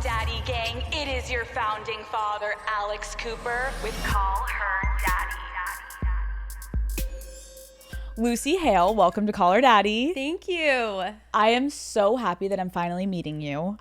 Daddy Gang, it is your founding father, Alex Cooper, with Call Her Daddy. Lucy Hale, welcome to Call Her Daddy. Thank you. I am so happy that I'm finally meeting you.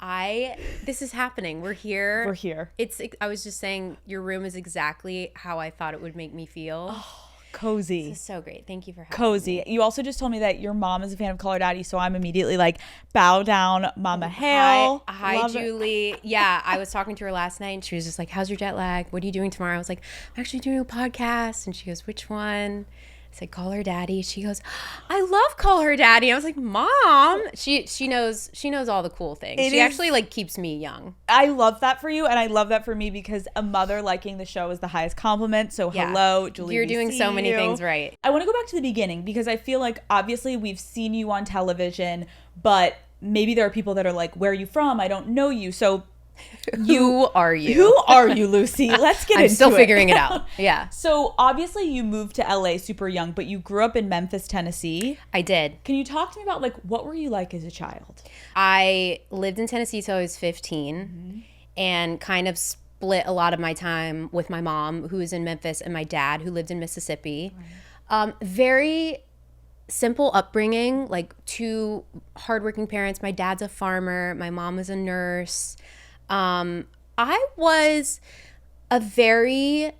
This is happening. We're here. We're here. I was just saying, your room is exactly how I thought it would make me feel. Oh, cozy. This is so great. Thank you for having Cozy. me. You also just told me that your mom is a fan of Call Her Daddy, so I'm immediately like, bow down, Mama Hale. Hi, Love Julie. Yeah, I was talking to her last night, and she was just like, how's your jet lag? What are you doing tomorrow? I was like, I'm actually doing a podcast. And she goes, which one? I said, Call Her Daddy. She goes, I love Call Her Daddy. I was like, Mom. She knows all the cool things. She actually like keeps me young. I love that for you, and I love that for me because a mother liking the show is the highest compliment. So hello, Julie. You're doing so many things right. I want to go back to the beginning because I feel like obviously we've seen you on television, but maybe there are people that are like, where are you from? I don't know you. So Who are you? Who are you, Lucy? Let's get into it. I'm still figuring it out. Yeah. So obviously you moved to LA super young, but you grew up in Memphis, Tennessee. I did. Can you talk to me about like what were you like as a child? I lived in Tennessee till I was 15 and kind of split a lot of my time with my mom, who was in Memphis, and my dad, who lived in Mississippi. Right. Very simple upbringing, like two hardworking parents. My dad's a farmer. My mom was a nurse. I was a very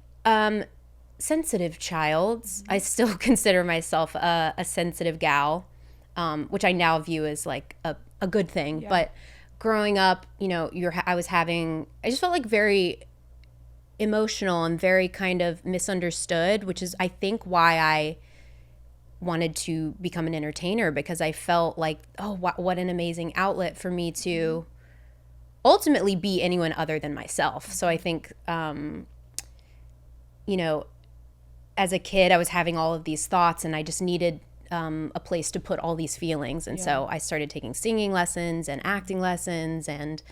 sensitive child. I still consider myself a sensitive gal, which I now view as like a good thing. Yeah. But growing up, you know, I just felt like very emotional and very kind of misunderstood, which is I think why I wanted to become an entertainer, because I felt like, oh, what an amazing outlet for me to ultimately be anyone other than myself. So I think, you know, as a kid, I was having all of these thoughts and I just needed a place to put all these feelings. And so I started taking singing lessons and acting lessons. And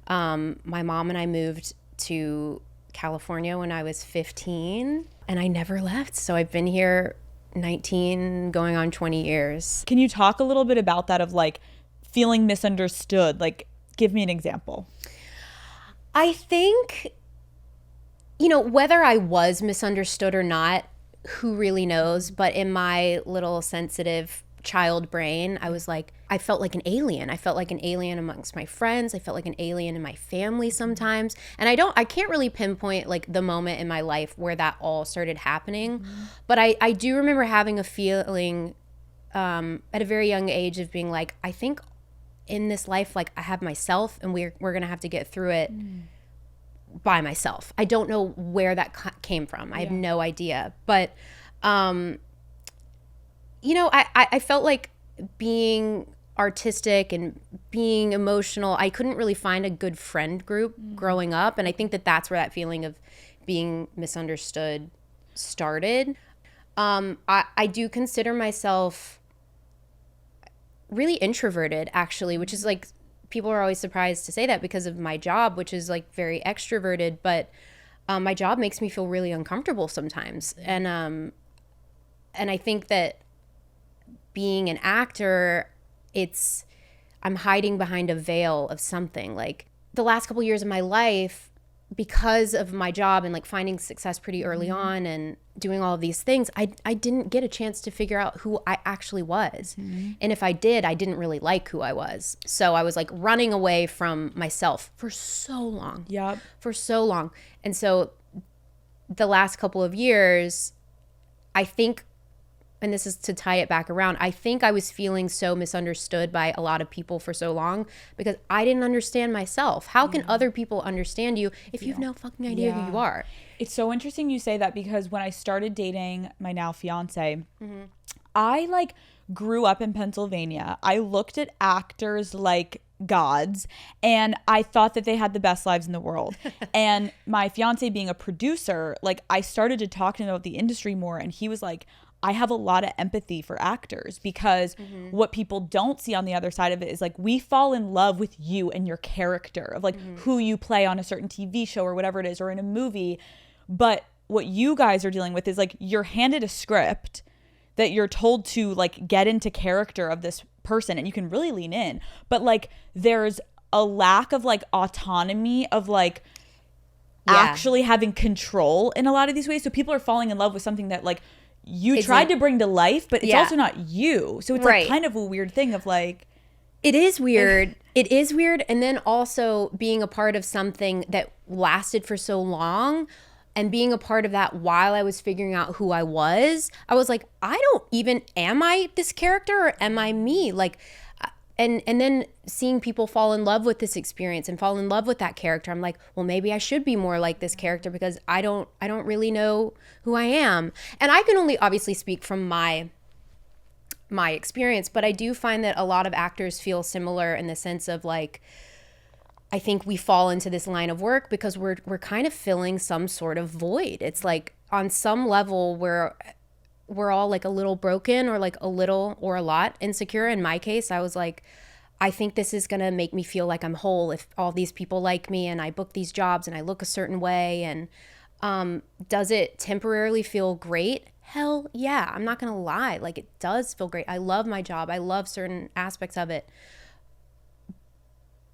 my mom and I moved to California when I was 15 and I never left. So I've been here 19 going on 20 years. Can you talk a little bit about that of like feeling misunderstood? Like, give me an example. I think, you know, whether I was misunderstood or not, who really knows? But in my little sensitive child brain, I was like, I felt like an alien. I felt like an alien amongst my friends. I felt like an alien in my family sometimes. And I can't really pinpoint like the moment in my life where that all started happening. But I do remember having a feeling at a very young age of being like, I think in this life, like I have myself and we're going to have to get through it by myself. I don't know where that came from. I have no idea. But, you know, I felt like being artistic and being emotional, I couldn't really find a good friend group growing up. And I think that that's where that feeling of being misunderstood started. I do consider myself really introverted, actually, which is like, people are always surprised to say that because of my job, which is like very extroverted, but my job makes me feel really uncomfortable sometimes. And I think that being an actor, I'm hiding behind a veil of something. Like the last couple years of my life, because of my job and like finding success pretty early on and doing all of these things, I didn't get a chance to figure out who I actually was. And if I did, I didn't really like who I was. So I was like running away from myself for so long. Yeah. For so long. And so the last couple of years, I think, and this is to tie it back around, I think I was feeling so misunderstood by a lot of people for so long because I didn't understand myself. How can other people understand you if you have no fucking idea who you are? It's so interesting you say that because when I started dating my now fiance, I like grew up in Pennsylvania. I looked at actors like gods and I thought that they had the best lives in the world. And my fiance being a producer, like I started to talk to him about the industry more and he was like, I have a lot of empathy for actors because what people don't see on the other side of it is like we fall in love with you and your character of like who you play on a certain TV show or whatever it is or in a movie. But what you guys are dealing with is like you're handed a script that you're told to like get into character of this person and you can really lean in. But like there's a lack of like autonomy of like actually having control in a lot of these ways. So people are falling in love with something that like you tried to bring to life, but it's also not you. So it's like kind of a weird thing of like. It is weird. It is weird. And then also being a part of something that lasted for so long and being a part of that while I was figuring out who I was like, am I this character or am I me? Like, and then seeing people fall in love with this experience and fall in love with that character. I'm like, well, maybe I should be more like this character because I don't really know who I am. And I can only obviously speak from my experience, but I do find that a lot of actors feel similar in the sense of like, I think we fall into this line of work because we're kind of filling some sort of void. It's like on some level we're all like a little broken or like a little or a lot insecure. In my case, I was like, I think this is going to make me feel like I'm whole if all these people like me and I book these jobs and I look a certain way. And does it temporarily feel great? Hell yeah. I'm not going to lie. Like it does feel great. I love my job. I love certain aspects of it.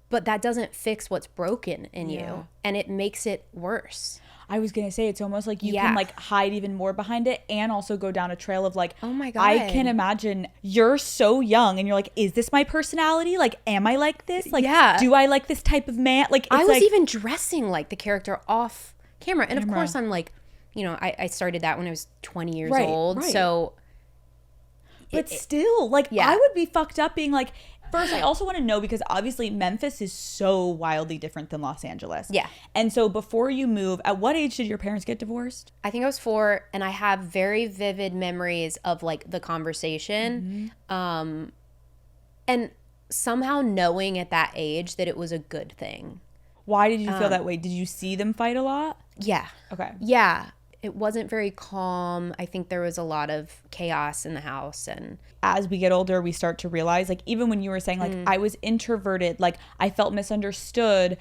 But that doesn't fix what's broken in you. And it makes it worse. I was going to say, it's almost like you can like hide even more behind it and also go down a trail of like, oh my God. I can imagine you're so young and you're like, is this my personality? Like, am I like this? Like, do I like this type of man? Like, I was even dressing like the character off camera. And of course I'm like, you know, I started that when I was 20 years old. Right. So. But still, like, I would be fucked up being like, first, I also want to know because obviously Memphis is so wildly different than Los Angeles. Yeah. And so before you move, at what age did your parents get divorced? I think I was 4, and I have very vivid memories of like the conversation. And somehow knowing at that age that it was a good thing. Why did you feel that way? Did you see them fight a lot? Yeah. Okay. Yeah. It wasn't very calm. I think there was a lot of chaos in the house. And as we get older, we start to realize, like, even when you were saying, like, I was introverted, like, I felt misunderstood.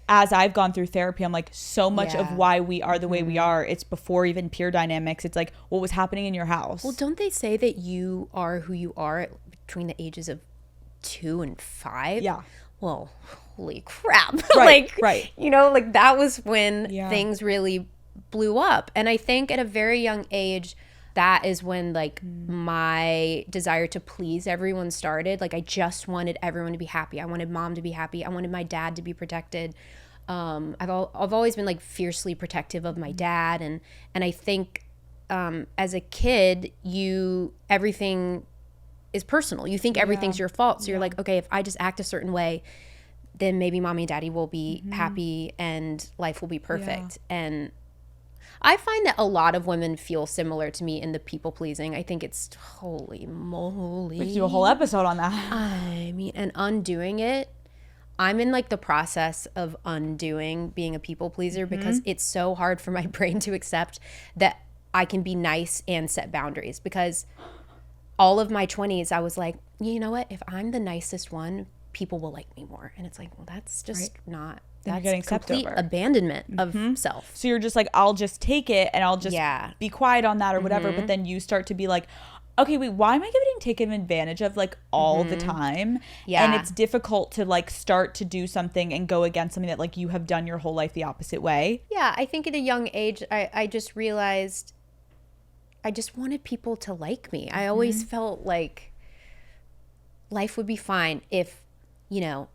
As I've gone through therapy, I'm like, so much of why we are the way we are, it's before even peer dynamics. It's like, what was happening in your house? Well, don't they say that you are who you are between the ages of 2 and 5? Yeah. Well, holy crap. Right, like, right. You know, like, that was when things really blew up. And I think at a very young age, that is when like my desire to please everyone started. Like I just wanted everyone to be happy. I wanted mom to be happy. I wanted my dad to be protected. I've always been like fiercely protective of my dad, and I think as a kid, everything is personal. You think everything's your fault. So you're like, okay, if I just act a certain way, then maybe mommy and daddy will be happy and life will be perfect. And I find that a lot of women feel similar to me in the people pleasing. I think it's holy moly. We could do a whole episode on that. I mean, and undoing it. I'm in like the process of undoing being a people pleaser because it's so hard for my brain to accept that I can be nice and set boundaries, because all of my 20s I was like, you know what? If I'm the nicest one, people will like me more. And it's like, well, that's just not. That's complete abandonment of self. So you're just like, I'll just take it and I'll just be quiet on that or whatever. But then you start to be like, okay, wait, why am I getting taken advantage of like all the time? Yeah. And it's difficult to like start to do something and go against something that like you have done your whole life the opposite way. Yeah, I think at a young age, I just realized I just wanted people to like me. I always felt like life would be fine if, you know,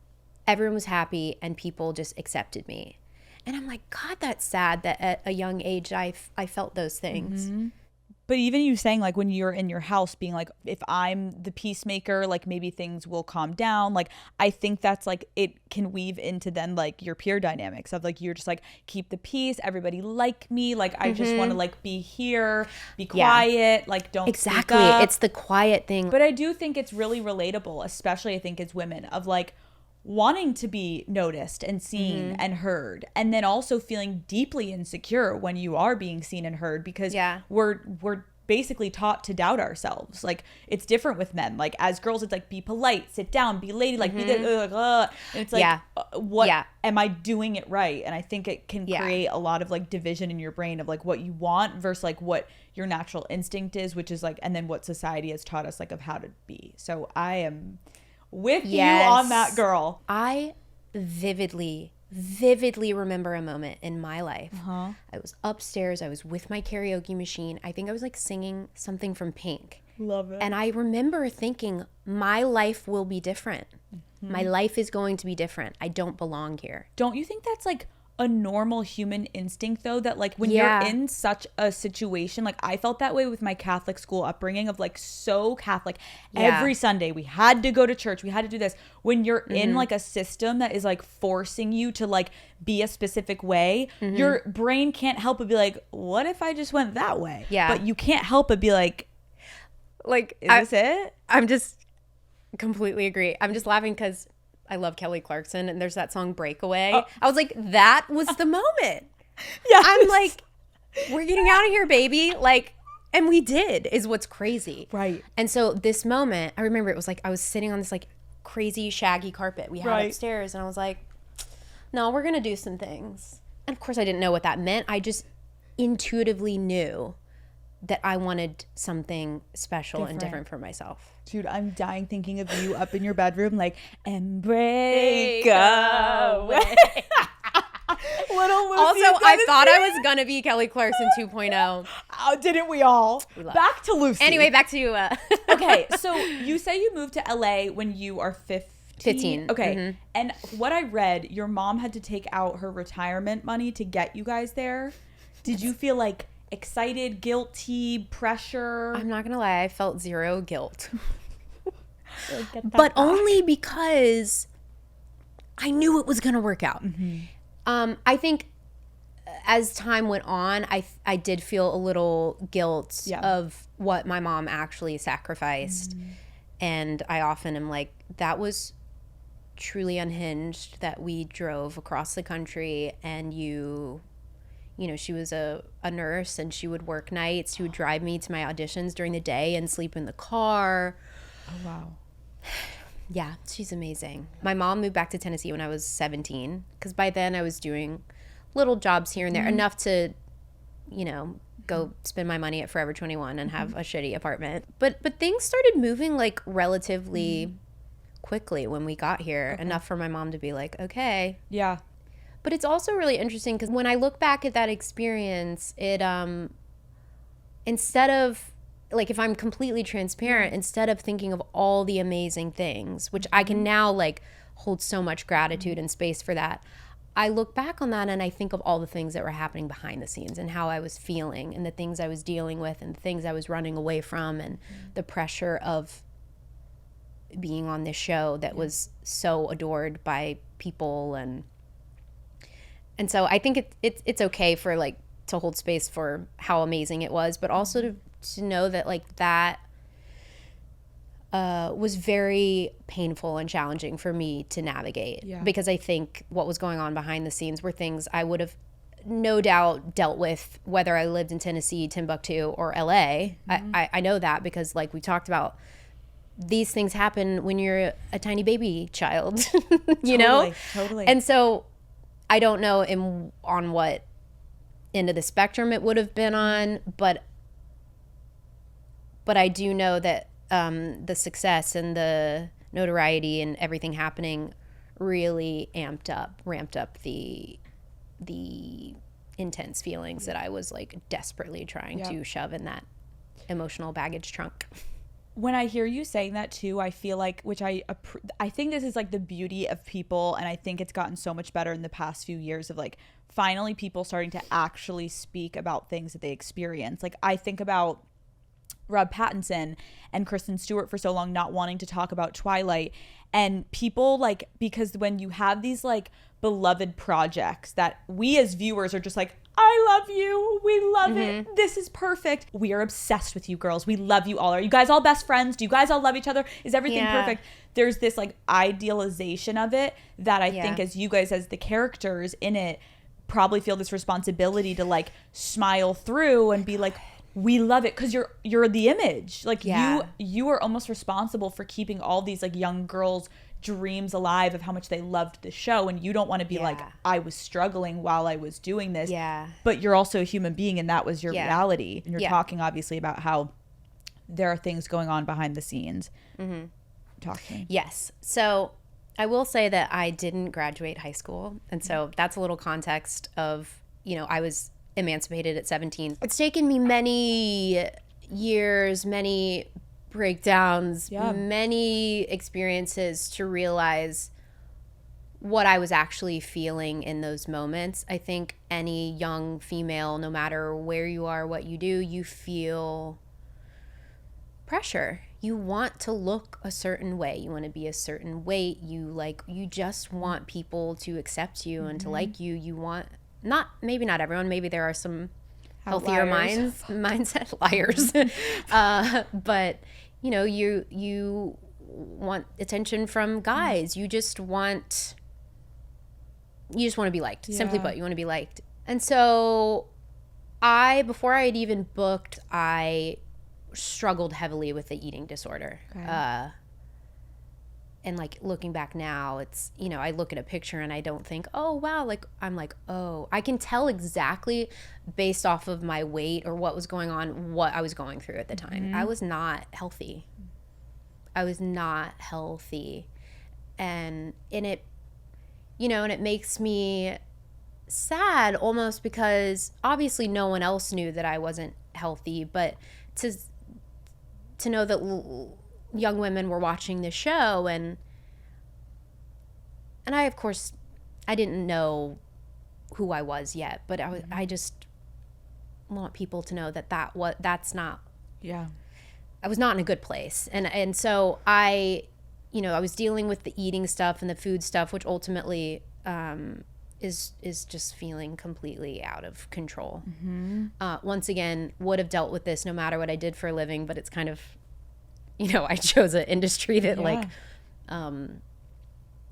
everyone was happy and people just accepted me. And I'm like, God, that's sad that at a young age I felt those things. But even you saying like when you're in your house being like, if I'm the peacemaker, like maybe things will calm down. Like I think that's like, it can weave into then like your peer dynamics of like, you're just like, keep the peace, everybody like me. Like I just want to like be here, be quiet, like don't speak up. It's the quiet thing. But I do think it's really relatable, especially I think as women, of like wanting to be noticed and seen and heard, and then also feeling deeply insecure when you are being seen and heard, because we're basically taught to doubt ourselves. Like it's different with men. Like as girls, it's like be polite, sit down, be ladylike, be and it's like what am I doing it right? And I think it can create a lot of like division in your brain of like what you want versus like what your natural instinct is, which is like, and then what society has taught us like of how to be. So I am with you on that, girl. I vividly remember a moment in my life. I was upstairs. I was with my karaoke machine. I think I was like singing something from Pink. Love it. And I remember thinking, my life will be different. My life is going to be different. I don't belong here. Don't you think that's like a normal human instinct though, that like when you're in such a situation, like I felt that way with my Catholic school upbringing of like so Catholic, every Sunday we had to go to church, we had to do this. When you're in like a system that is like forcing you to like be a specific way, your brain can't help but be like, what if I just went that way? But you can't help but be like is this it? I'm just completely agree. I'm just laughing because I love Kelly Clarkson, and there's that song Breakaway. I was like, that was the moment. I'm like, we're getting out of here, baby. Like, and we did, is what's crazy. Right. And so this moment, I remember it was like I was sitting on this like crazy shaggy carpet we had upstairs, and I was like, no, we're going to do some things. And of course I didn't know what that meant. I just intuitively knew that I wanted something special and different for myself. Dude, I'm dying thinking of you up in your bedroom like, and break away. Little Lucy. Also, I thought I was going to be Kelly Clarkson 2.0. Oh, didn't we all? Back to Lucy. Anyway, back to Okay, so you say you moved to LA when you are 15. Okay. And what I read, your mom had to take out her retirement money to get you guys there. Did you feel like excited, guilty, pressure? I'm not gonna lie, I felt zero guilt. But only because I knew it was gonna work out. I think as time went on, I did feel a little guilt of what my mom actually sacrificed. And I often am like, that was truly unhinged that we drove across the country, and you know, she was a nurse, and she would work nights. She would drive me to my auditions during the day and sleep in the car. Oh, wow. Yeah, she's amazing. My mom moved back to Tennessee when I was 17, because by then I was doing little jobs here and there, enough to, you know, go spend my money at Forever 21 and have a shitty apartment. But things started moving like relatively quickly when we got here, enough for my mom to be like, okay. Yeah. But it's also really interesting because when I look back at that experience, it instead of, like, if I'm completely transparent, instead of thinking of all the amazing things, which I can now like hold so much gratitude and space for that, I look back on that and I think of all the things that were happening behind the scenes and how I was feeling and the things I was dealing with and the things I was running away from and the pressure of being on this show that was so adored by people. And so I think it's okay for like to hold space for how amazing it was, but also to know that like that was very painful and challenging for me to navigate, because I think what was going on behind the scenes were things I would have no doubt dealt with whether I lived in Tennessee, Timbuktu, or LA. I know that because, like we talked about, these things happen when you're a tiny baby child, you know? Totally. And so I don't know on what end of the spectrum it would have been on, but I do know that the success and the notoriety and everything happening really ramped up the intense feelings that I was like desperately trying to shove in that emotional baggage trunk. When I hear you saying that too, I feel like, which I think this is like the beauty of people, and I think it's gotten so much better in the past few years of like finally people starting to actually speak about things that they experience. Like I think about Rob Pattinson and Kristen Stewart for so long not wanting to talk about Twilight, and people like, because when you have these like beloved projects that we as viewers are just like, I love you, we love it, this is perfect, we are obsessed with you girls, we love you all, are you guys all best friends, do you guys all love each other, is everything perfect? There's this like idealization of it that I think as you guys as the characters in it probably feel this responsibility to like smile through and be like, we love it, because you're the image, like you are almost responsible for keeping all these like young girls' dreams alive of how much they loved the show, and you don't want to be like, I was struggling while I was doing this, but you're also a human being and that was your reality, and you're talking obviously about how there are things going on behind the scenes. Talk to me. Yes. So I will say that I didn't graduate high school. And so that's a little context of, I was emancipated at 17. It's taken me many years, many breakdowns, many experiences to realize what I was actually feeling in those moments. I think any young female, no matter where you are, what you do, you feel pressure. You want to look a certain way. You want to be a certain weight. You just want people to accept you and to like you. You want, maybe not everyone, maybe there are some healthier mindset liars. But you want attention from guys. You just want to be liked. Simply put, you want to be liked. And so before I had even booked, I struggled heavily with the eating disorder. Okay. And like looking back now, it's, I look at a picture and I don't think, oh, wow. Like, I'm like, oh, I can tell exactly based off of my weight or what was going on, what I was going through at the time. I was not healthy. And it, and it makes me sad almost because obviously no one else knew that I wasn't healthy, but to know that young women were watching this show and I, of course, I didn't know who I was yet, but I just want people to know that's not, I was not in a good place. And so I was dealing with the eating stuff and the food stuff, which ultimately is just feeling completely out of control. Once again, would have dealt with this no matter what I did for a living, but it's kind of, I chose an industry that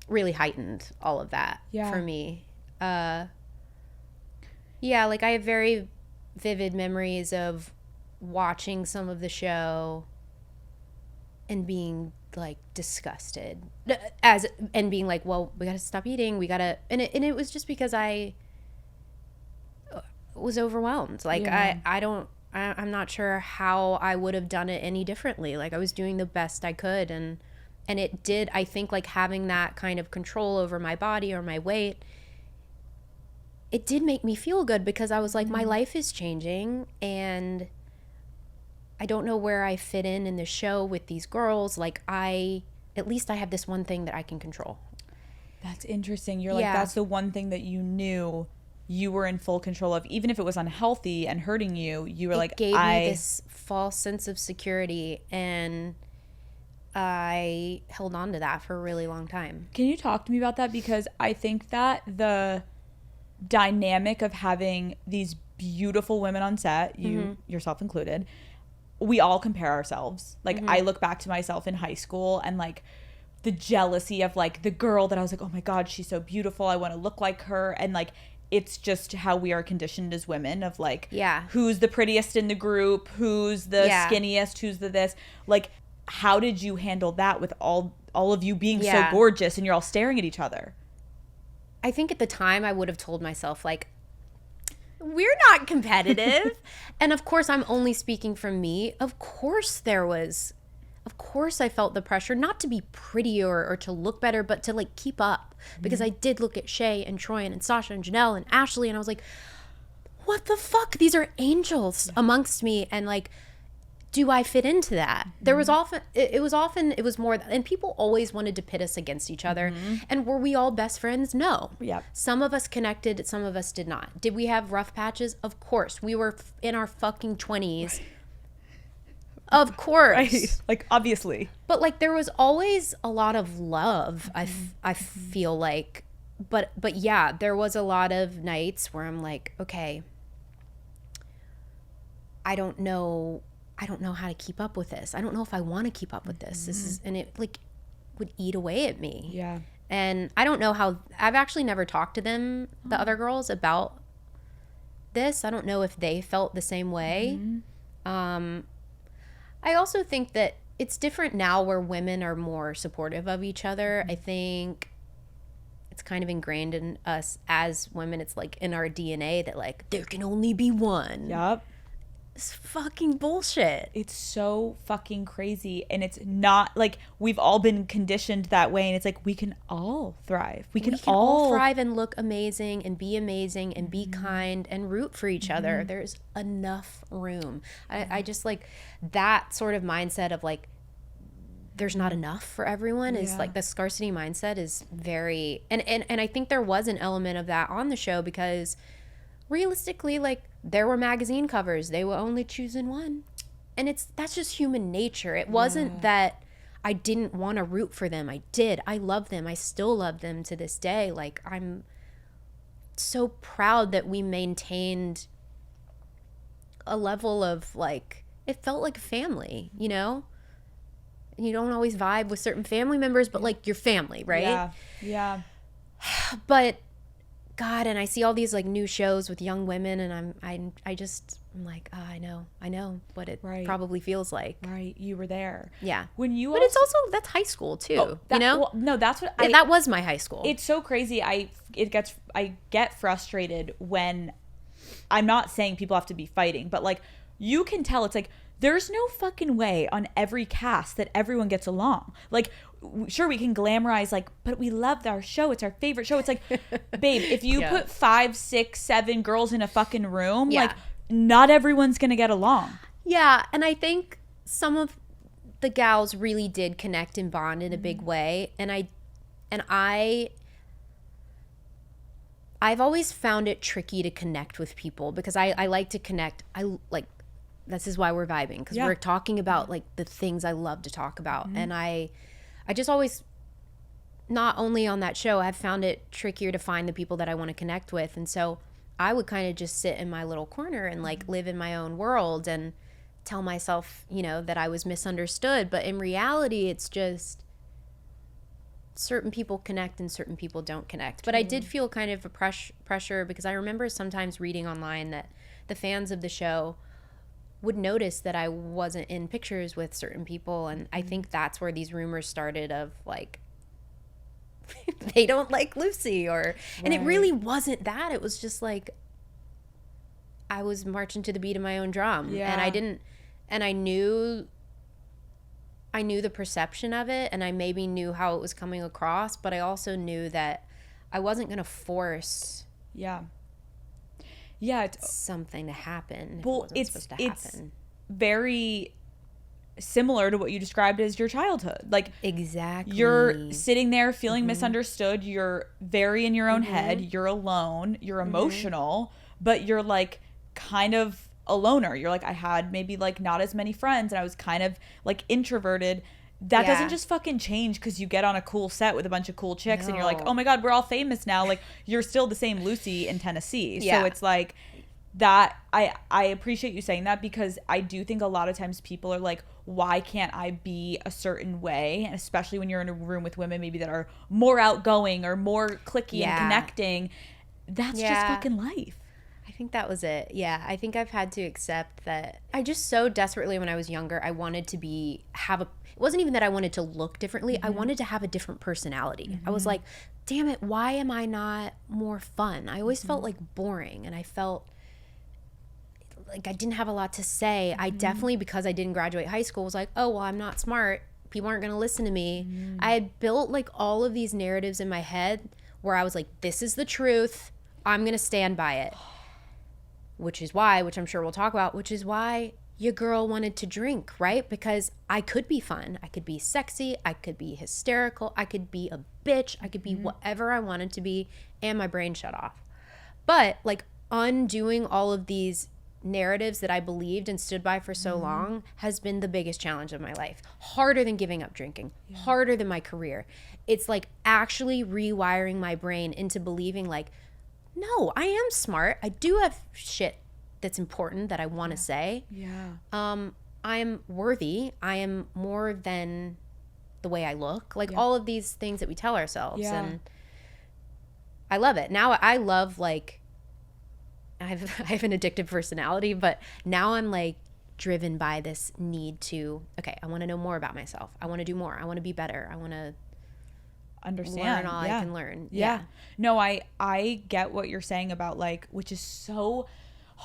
really heightened all of that for me. Like I have very vivid memories of watching some of the show and being like disgusted and being like, well, we gotta stop eating, and it was just because I was overwhelmed. Like I'm not sure how I would have done it any differently. Like I was doing the best I could, and it did, I think, like having that kind of control over my body or my weight, it did make me feel good because I was like, my life is changing and I don't know where I fit in the show with these girls. Like at least I have this one thing that I can control. That's interesting. You're like, that's the one thing that you knew you were in full control of, even if it was unhealthy and hurting you. You were it gave me this false sense of security, and I held on to that for a really long time. Can you talk to me about that? Because I think that the dynamic of having these beautiful women on set, you yourself included, we all compare ourselves. Like I look back to myself in high school and like the jealousy of like the girl that I was like, oh my God, she's so beautiful, I want to look like her. And like it's just how we are conditioned as women of like, who's the prettiest in the group, who's the skinniest, who's the this. Like, how did you handle that with all of you being so gorgeous and you're all staring at each other? I think at the time I would have told myself like, we're not competitive. And of course, I'm only speaking from me. Of course I felt the pressure not to be prettier or to look better, but to like keep up. Because I did look at Shay and Troy and Sasha and Janelle and Ashley, and I was like, what the fuck? These are angels amongst me. And like, do I fit into that? There was it was more, and people always wanted to pit us against each other. And were we all best friends? No. Some of us connected, some of us did not. Did we have rough patches? Of course. We were in our fucking 20s. Of course. Right. Like, obviously. But like, there was always a lot of love, I feel like. But yeah, there was a lot of nights where I'm like, okay, I don't know how to keep up with this. I don't know if I want to keep up with this. And it like would eat away at me. Yeah. And I don't know how, I've actually never talked to them, the other girls, about this. I don't know if they felt the same way. I also think that it's different now where women are more supportive of each other. I think it's kind of ingrained in us as women. It's like in our DNA that like, there can only be one. Yep. is fucking bullshit. It's so fucking crazy. And it's not like we've all been conditioned that way. And it's like we can all thrive. We can all thrive and look amazing and be kind and root for each other. There's enough room. I just like that sort of mindset of like there's not enough for everyone is like the scarcity mindset is very and I think there was an element of that on the show because realistically, like there were magazine covers, they were only choosing one, and that's just human nature. It wasn't that I didn't want to root for them. I did. I love them. I still love them to this day. Like I'm so proud that we maintained a level of like it felt like family, you know. And you don't always vibe with certain family members, but like your family, right? Yeah. But God, and I see all these like new shows with young women, and I'm like, oh, I know what it probably feels like. Right, you were there. Yeah, when you, but it's also that's high school too. You know, well, no, that's what that was my high school. It's so crazy. I get frustrated when I'm not saying people have to be fighting, but like you can tell it's like there's no fucking way on every cast that everyone gets along. Like, sure, we can glamorize, like, but we love our show. It's our favorite show. It's like, babe, if you put 5, 6, 7 girls in a fucking room, like, not everyone's going to get along. Yeah, and I think some of the gals really did connect and bond in a big way. And I've always found it tricky to connect with people because I like to connect. This is why we're vibing because we're talking about like the things I love to talk about. And I just always, not only on that show, I've found it trickier to find the people that I want to connect with. And so I would kind of just sit in my little corner and like live in my own world and tell myself, you know, that I was misunderstood. But in reality, it's just certain people connect and certain people don't connect. But I did feel kind of a pressure because I remember sometimes reading online that the fans of the show would notice that I wasn't in pictures with certain people. And I think that's where these rumors started of like, they don't like Lucy and it really wasn't that. It was just like, I was marching to the beat of my own drum and I knew the perception of it and I maybe knew how it was coming across, but I also knew that I wasn't going to force something to happen. Well, it's very similar to what you described as your childhood. Like exactly, you're sitting there feeling misunderstood. You're very in your own head. You're alone. You're emotional, but you're like kind of a loner. You're like, I had maybe like not as many friends, and I was kind of like introverted. That doesn't just fucking change because you get on a cool set with a bunch of cool chicks and you're like, oh my God, we're all famous now. Like you're still the same Lucy in Tennessee. So it's like that. I appreciate you saying that because I do think a lot of times people are like, why can't I be a certain way? And especially when you're in a room with women maybe that are more outgoing or more cliquey and connecting. That's just fucking life. I think that was it. Yeah, I think I've had to accept that. I just so desperately when I was younger, I wanted to it wasn't even that I wanted to look differently. I wanted to have a different personality. I was like, damn it, why am I not more fun? I always felt like boring and I felt like I didn't have a lot to say. I definitely, because I didn't graduate high school, was like, oh, well, I'm not smart. People aren't going to listen to me. I had built like all of these narratives in my head where I was like, this is the truth. I'm going to stand by it. Which I'm sure we'll talk about, which is why your girl wanted to drink, right? Because I could be fun. I could be sexy. I could be hysterical. I could be a bitch. I could be whatever I wanted to be, and my brain shut off. But like undoing all of these narratives that I believed and stood by for so long has been the biggest challenge of my life. Harder than giving up drinking, harder than my career. It's like actually rewiring my brain into believing like, no, I am smart. I do have shit that's important that I want to say. I'm worthy. I am more than the way I look. Like all of these things that we tell ourselves. And I love it. Now I love like, I have an addictive personality, but now I'm like driven by this need to, okay, I want to know more about myself. I want to do more. I want to be better. I want to understand learn all I can learn. No, I get what you're saying about like, which is so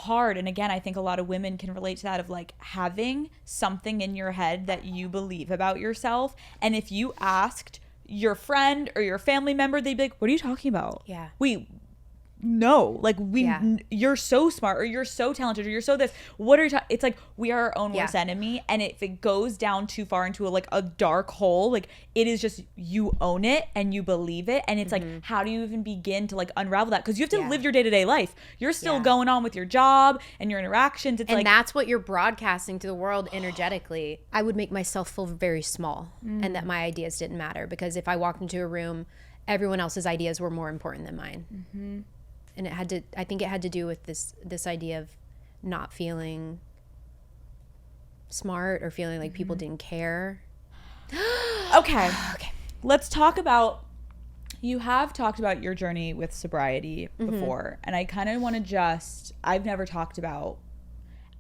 hard. And again, I think a lot of women can relate to that, of like having something in your head that you believe about yourself. And if you asked your friend or your family member, they'd be like, what are you talking about? Yeah. No, like you're so smart, or you're so talented, or you're so this. What are you talking? It's like we are our own worst enemy, and if it goes down too far into a dark hole, like it is just, you own it and you believe it, and it's like, how do you even begin to like unravel that? Because you have to live your day-to-day life. You're still going on with your job and your interactions. It's and like, that's what you're broadcasting to the world energetically. I would make myself feel very small, and that my ideas didn't matter, because if I walked into a room, everyone else's ideas were more important than mine. And I think it had to do with this idea of not feeling smart, or feeling like people didn't care. Okay. Let's talk about, you have talked about your journey with sobriety before, and I kind of want to I've never talked about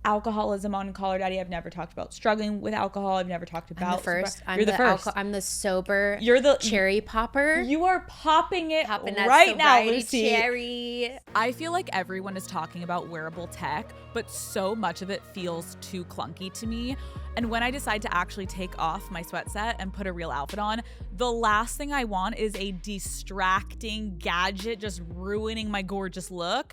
alcoholism on Call Her Daddy. I've never talked about struggling with alcohol. I've never talked about You're the first. I'm the sober. You're the cherry popper. You are popping it that right now, Lucy. Cherry. I feel like everyone is talking about wearable tech, but so much of it feels too clunky to me. And when I decide to actually take off my sweat set and put a real outfit on, the last thing I want is a distracting gadget just ruining my gorgeous look.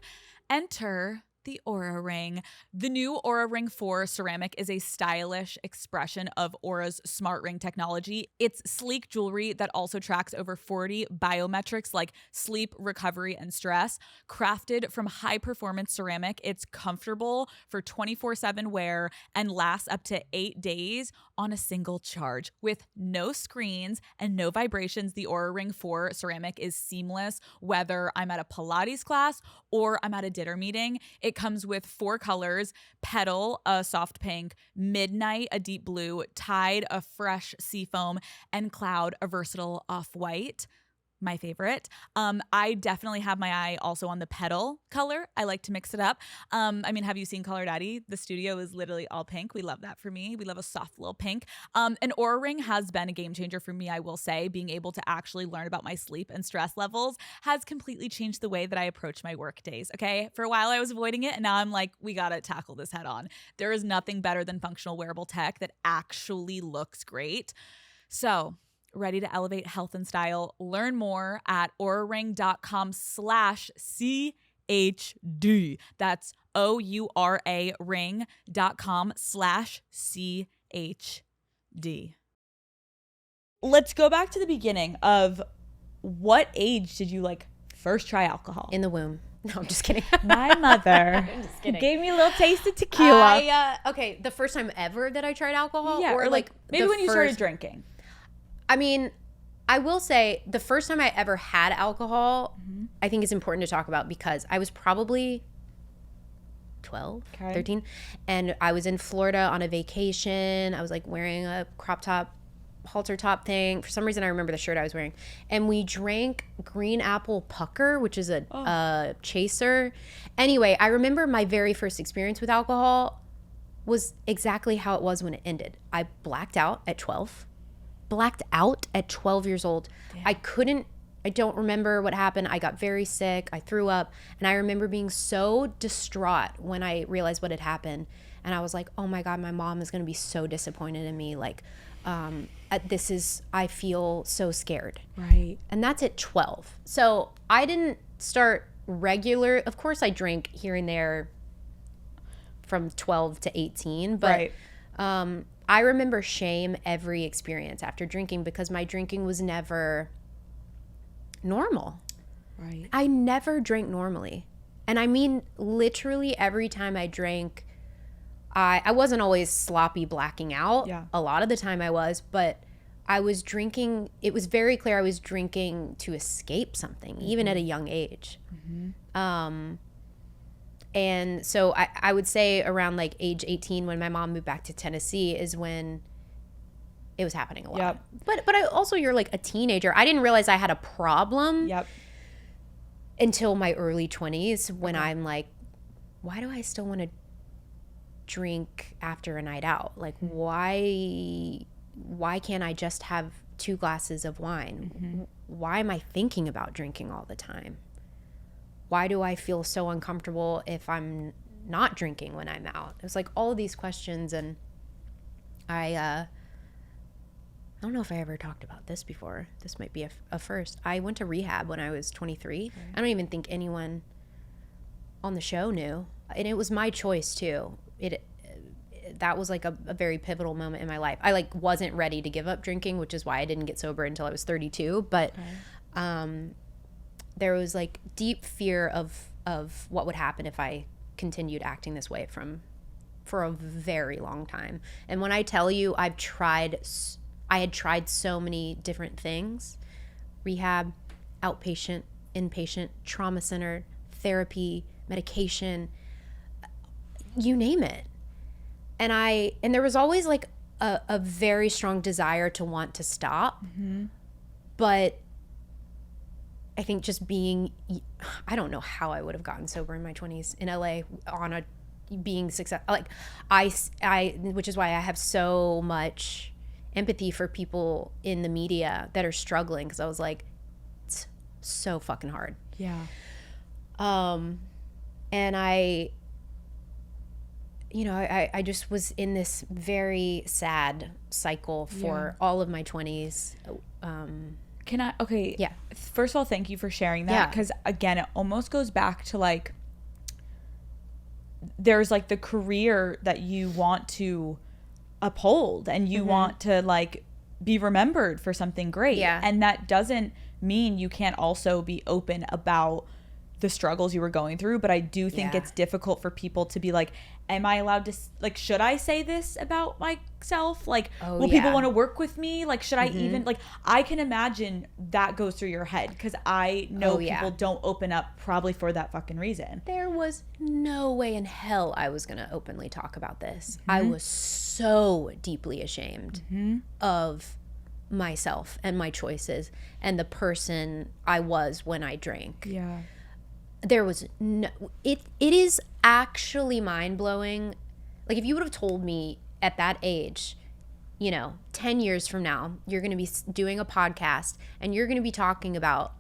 Enter the Oura Ring. The new Oura Ring 4 ceramic is a stylish expression of Oura's smart ring technology. It's sleek jewelry that also tracks over 40 biometrics like sleep, recovery, and stress. Crafted from high-performance ceramic, it's comfortable for 24/7 wear and lasts up to 8 days on a single charge. With no screens and no vibrations, the Oura Ring 4 ceramic is seamless whether I'm at a Pilates class or I'm at a dinner meeting. It comes with 4 colors: Petal, a soft pink; Midnight, a deep blue; Tide, a fresh seafoam; and Cloud, a versatile off-white. My favorite. I definitely have my eye also on the Petal color. I like to mix it up. Have you seen Call Her Daddy? The studio is literally all pink. We love that for me. We love a soft little pink. An Oura Ring has been a game changer for me, I will say. Being able to actually learn about my sleep and stress levels has completely changed the way that I approach my work days, okay? For a while I was avoiding it, and now I'm like, we gotta tackle this head on. There is nothing better than functional wearable tech that actually looks great. So, ready to elevate health and style? Learn more at ouraring.com/CHD. That's OURA ring.com/CHD. Let's go back to the beginning of, what age did you first try alcohol? In the womb. No, I'm just kidding. My mother gave me a little taste of tequila. Okay, the first time ever that I tried alcohol? Yeah, or maybe when you started drinking. I mean, I will say the first time I ever had alcohol, I think it's important to talk about, because I was probably 12, 13, and I was in Florida on a vacation. I was wearing a crop top, halter top thing. For some reason, I remember the shirt I was wearing. And we drank green apple pucker, which is a chaser. Anyway, I remember my very first experience with alcohol was exactly how it was when it ended. I blacked out at 12. Blacked out at 12 years old. Yeah. I don't remember what happened. I got very sick. I threw up. And I remember being so distraught when I realized what had happened. And I was like, oh my God, my mom is going to be so disappointed in me. I feel so scared. Right. And that's at 12. So I didn't start regular. Of course, I drank here and there from 12 to 18. But I remember shame every experience after drinking, because my drinking was never normal. Right. I never drank normally. And I mean, literally every time I drank, I wasn't always sloppy blacking out. Yeah. A lot of the time I was, but I was drinking. It was very clear I was drinking to escape something, even at a young age. And so I would say around age 18, when my mom moved back to Tennessee, is when it was happening a lot. Yep. But you're a teenager. I didn't realize I had a problem until my early 20s, when I'm like, why do I still want to drink after a night out? Why can't I just have 2 glasses of wine? Why am I thinking about drinking all the time? Why do I feel so uncomfortable if I'm not drinking when I'm out? It was like all of these questions, and I don't know if I ever talked about this before. This might be a first. I went to rehab when I was 23. I don't even think anyone on the show knew, and it was my choice too. That was like a very pivotal moment in my life. I like wasn't ready to give up drinking, which is why I didn't get sober until I was 32. But there was like deep fear of what would happen if I continued acting this way for a very long time. And when I tell you I had tried so many different things: rehab, outpatient, inpatient, trauma center, therapy, medication, you name it. And there was always like a very strong desire to want to stop. But I think just I don't know how I would have gotten sober in my 20s in LA being successful. Like which is why I have so much empathy for people in the media that are struggling, because I was like, it's so fucking hard. Yeah. And I just was in this very sad cycle for all of my 20s. Yeah. First of all, thank you for sharing that, because again, it almost goes back to like, there's like the career that you want to uphold and you want to like be remembered for something great. Yeah. And that doesn't mean you can't also be open about the struggles you were going through. But I do think it's difficult for people to be like, am I allowed to, like, should I say this about myself? Like, will people want to work with me? Like, should I even, like, I can imagine that goes through your head, because I know people don't open up probably for that fucking reason. There was no way in hell I was going to openly talk about this. I was so deeply ashamed of myself and my choices and the person I was when I drank. Yeah. There was no, it is actually mind-blowing. Like, if you would have told me at that age, 10 years from now, you're going to be doing a podcast and you're going to be talking about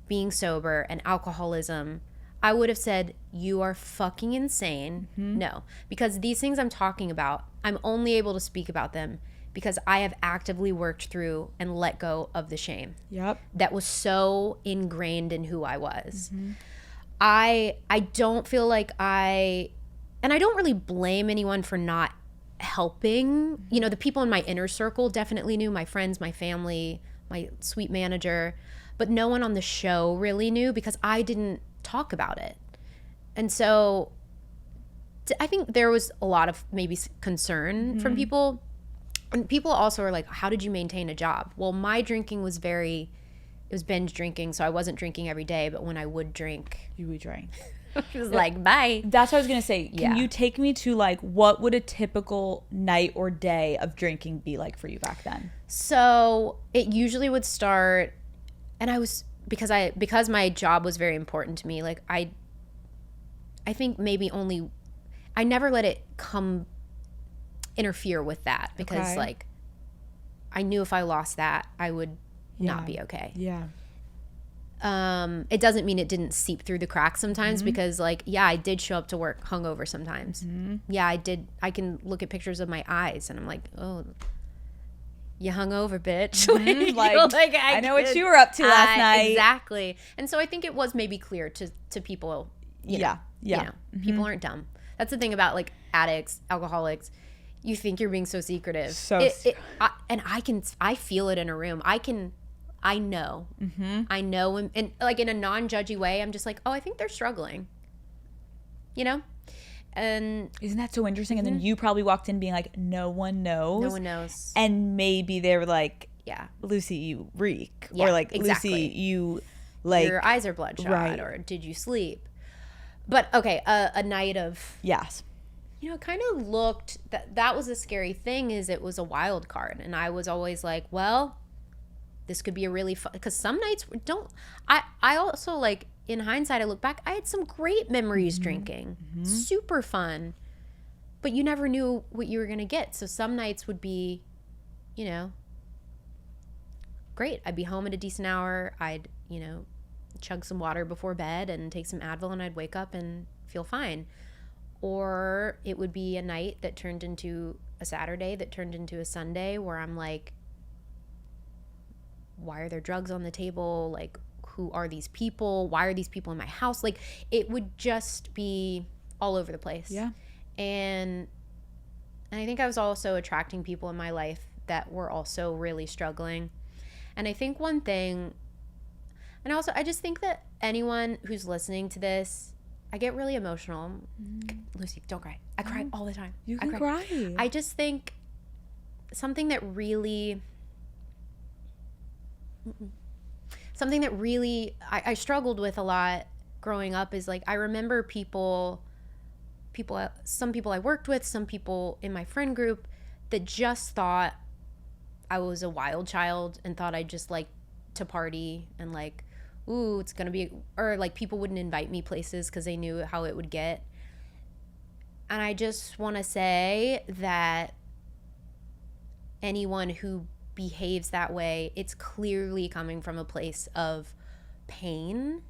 being sober and alcoholism, I would have said, you are fucking insane. No, because these things I'm talking about, I'm only able to speak about them because I have actively worked through and let go of the shame. Yep. That was so ingrained in who I was. I don't feel like and I don't really blame anyone for not helping. The people in my inner circle definitely knew, my friends, my family, my sweet manager, but no one on the show really knew because I didn't talk about it. And so I think there was a lot of maybe concern from people. And people also are like, how did you maintain a job? Well, my drinking was it was binge drinking, so I wasn't drinking every day, but when I would drink, you would drink. It was like, bye. That's what I was going to say. Can you take me to like, what would a typical night or day of drinking be like for you back then? So it usually would start, and I was, because my job was very important to me, like I think maybe I never let it interfere with that, because like I knew if I lost that, I would not be okay. Yeah. It doesn't mean it didn't seep through the cracks sometimes, because like, I did show up to work hungover sometimes. Yeah, I did. I can look at pictures of my eyes and I'm like, oh, you hungover, bitch. Like, I know what you were up to last night. Exactly. And so I think it was maybe clear to people. People aren't dumb. That's the thing about like addicts, alcoholics. You think you're being so secretive. I feel it in a room. I know. I know. And like in a non-judgy way, I'm just like, oh, I think they're struggling. And isn't that so interesting? And then you probably walked in being like, no one knows. No one knows. And maybe they were like, Lucy, you reek. Or like, exactly. Lucy, you like, your eyes are bloodshot, or did you sleep? But okay, a night of, yes. It kind of looked, that was the scary thing, is it was a wild card. And I was always like, well, this could be a really fun, because some nights I also, like, in hindsight, I look back, I had some great memories drinking. Super fun. But you never knew what you were going to get. So some nights would be, great. I'd be home at a decent hour. I'd, chug some water before bed and take some Advil, and I'd wake up and feel fine. or it would be a night that turned into a Saturday that turned into a Sunday where I'm like, why are there drugs on the table? Like, who are these people? Why are these people in my house? Like, it would just be all over the place. Yeah. And I think I was also attracting people in my life that were also really struggling. And I think one thing, and also I just think that anyone who's listening to this, I get really emotional. Lucy, don't cry. I cry all the time. You can cry. I just think something that really I struggled with a lot growing up is like, I remember some people I worked with, some people in my friend group that just thought I was a wild child and thought I'd just like to party and like, ooh, it's gonna be, or like people wouldn't invite me places because they knew how it would get. And I just want to say that anyone who behaves that way, it's clearly coming from a place of pain.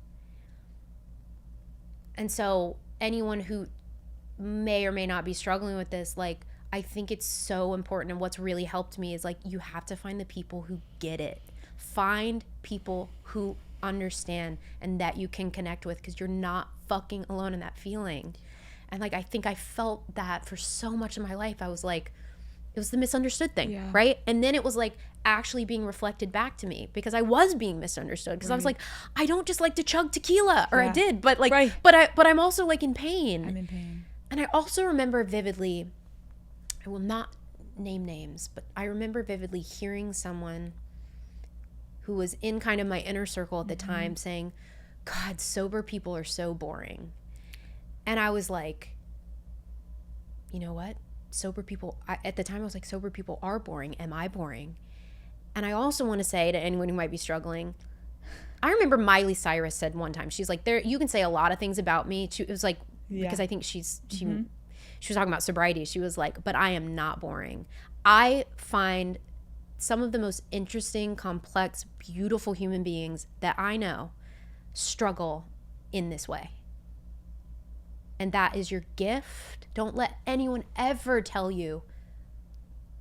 And so anyone who may or may not be struggling with this, like, I think it's so important. And what's really helped me is like, you have to find the people who get it. Find people who understand and that you can connect with, because you're not fucking alone in that feeling. And like, I think I felt that for so much of my life. I was like, it was the misunderstood thing, right? And then it was like actually being reflected back to me, because I was being misunderstood, because I was like, I don't just like to chug tequila, or I did, but like, but I'm also like in pain. I'm in pain. And I also remember vividly, I will not name names, but I remember vividly hearing someone who was in kind of my inner circle at the time saying, God, sober people are so boring. And I was like, you know what? Sober people, at the time I was like, sober people are boring. Am I boring? And I also want to say to anyone who might be struggling, I remember Miley Cyrus said one time, she's like, there, you can say a lot of things about me. It was like, because I think she was talking about sobriety. She was like, but I am not boring. I find some of the most interesting, complex, beautiful human beings that I know struggle in this way. And that is your gift. Don't let anyone ever tell you,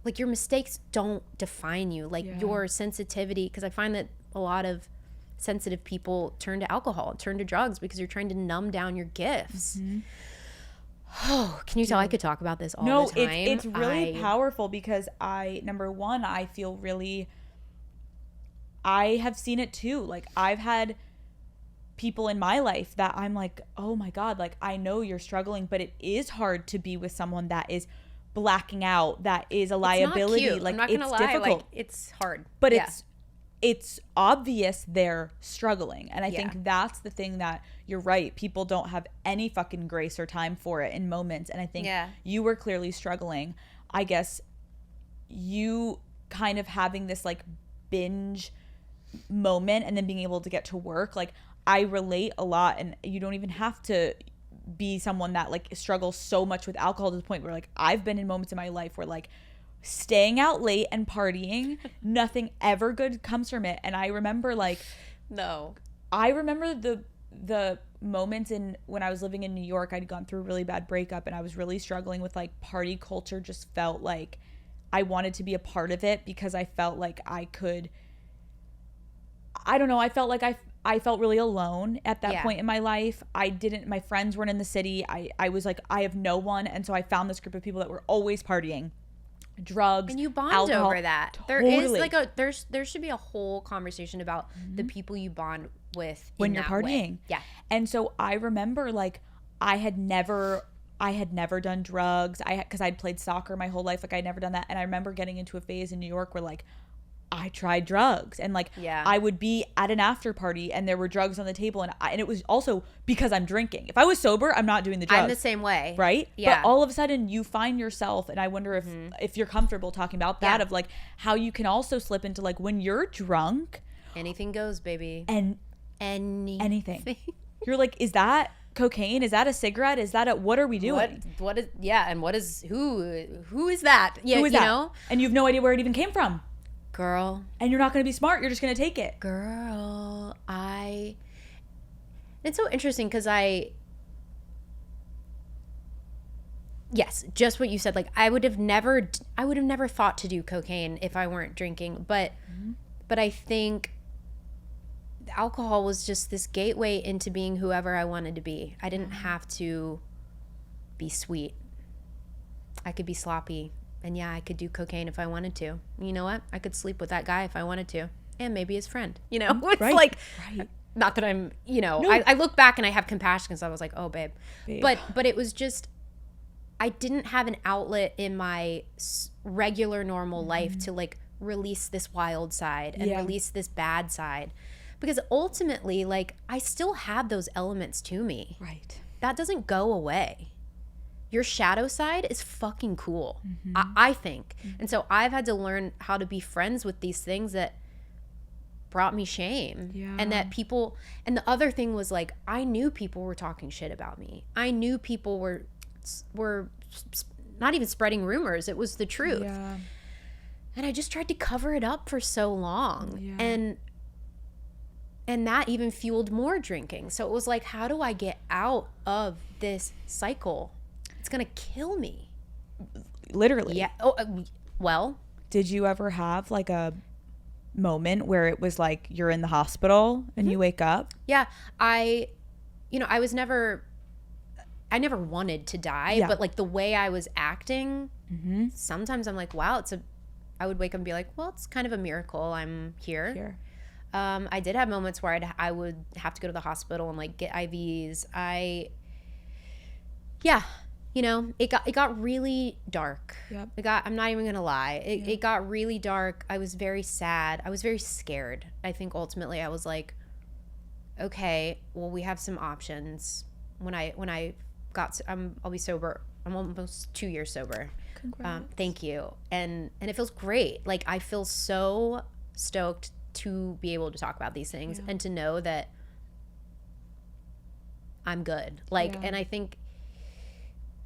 like, your mistakes don't define you. Like, your sensitivity, because I find that a lot of sensitive people turn to alcohol, turn to drugs, because you're trying to numb down your gifts. Oh, can you tell I could talk about this all the time? No, it's really powerful, because number one, I feel really, I have seen it too. Like, I've had people in my life that I'm like, oh my God, like, I know you're struggling, but it is hard to be with someone that is blacking out, that is a liability. It's not cute. Like, I'm not gonna lie. difficult. Like, it's hard. But it's obvious they're struggling. And I think that's the thing, that you're right. People don't have any fucking grace or time for it in moments. And I think you were clearly struggling. I guess you kind of having this like binge moment and then being able to get to work. Like, I relate a lot, and you don't even have to be someone that like struggles so much with alcohol to the point where like I've been in moments in my life where like staying out late and partying, nothing ever good comes from it. And I remember like, I remember the moments when I was living in New York, I'd gone through a really bad breakup and I was really struggling with like party culture. Just felt like I wanted to be a part of it, because I felt like I could, I don't know, I felt like I felt really alone at that point in my life. My friends weren't in the city. I was like, I have no one. And so I found this group of people that were always partying, drugs, and you bond alcohol. over that. Totally. There is like there should be a whole conversation about the people you bond with when you're partying. Way. Yeah. And so I remember like I had never done drugs. Because I'd played soccer my whole life. Like, I'd never done that. And I remember getting into a phase in New York where like I tried drugs, and like I would be at an after party and there were drugs on the table, and it was also because I'm drinking. If I was sober, I'm not doing the drugs. I'm the same way, right? Yeah. But all of a sudden you find yourself, and I wonder if you're comfortable talking about that, of like how you can also slip into like when you're drunk, anything goes, baby, and anything. You're like, is that cocaine? Is that a cigarette? Is that what are we doing? What is and what is who is that? Yeah, who is that? Know? And you have no idea where it even came from. Girl. And you're not going to be smart. You're just going to take it. Girl, it's so interesting, because I Yes, just what you said. Like I would have never thought to do cocaine if I weren't drinking, but I think alcohol was just this gateway into being whoever I wanted to be. I didn't have to be sweet. I could be sloppy, and yeah, I could do cocaine if I wanted to. You know what? I could sleep with that guy if I wanted to, and maybe his friend. You know, it's like, not that I'm, you know, no. I look back and I have compassion because I was like, oh, babe. But it was just, I didn't have an outlet in my regular normal life to like release this wild side and release this bad side, because ultimately, like, I still have those elements to me. Right. That doesn't go away. Your shadow side is fucking cool, I think. And so I've had to learn how to be friends with these things that brought me shame. And that people, and the other thing was like, I knew people were talking shit about me. I knew people were not even spreading rumors. It was the truth. And I just tried to cover it up for so long. And that even fueled more drinking. So it was like, how do I get out of this cycle? It's gonna kill me. Literally. Yeah. Oh, well. Did you ever have like a moment where it was like you're in the hospital and you wake up? Yeah. I never wanted to die, but like the way I was acting, sometimes I'm like, wow, I would wake up and be like, well, it's kind of a miracle I'm here. I did have moments where I would have to go to the hospital and like get IVs. You know, it got really dark. I'm not even gonna lie. It got really dark. I was very sad. I was very scared. I think ultimately I was like, okay, well, we have some options. When I got, I'll be sober. I'm almost 2 years sober. Congrats. Thank you. And it feels great. Like I feel so stoked to be able to talk about these things and to know that I'm good. Like, and I think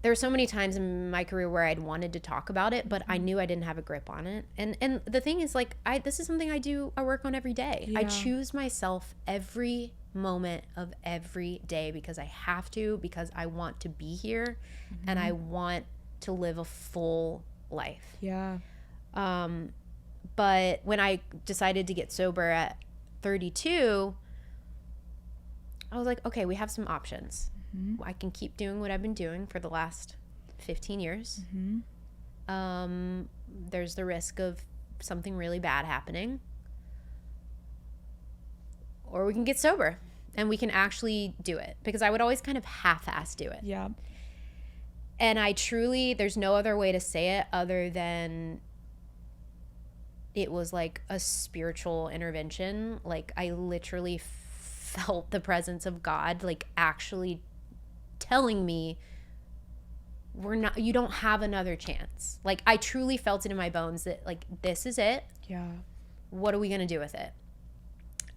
there were so many times in my career where I'd wanted to talk about it, but I knew I didn't have a grip on it. And the thing is, like, this is something I work on every day. I choose myself every moment of every day because I have to, because I want to be here and I want to live a full life. But when I decided to get sober at 32, I was like, okay, we have some options. I can keep doing what I've been doing for the last 15 years. There's the risk of something really bad happening. Or we can get sober and we can actually do it. Because I would always kind of half-ass do it. And I truly, there's no other way to say it other than it was like a spiritual intervention. Like I literally felt the presence of God, like actually telling me you don't have another chance. Like I truly felt it in my bones that like, this is it. What are we going to do with it?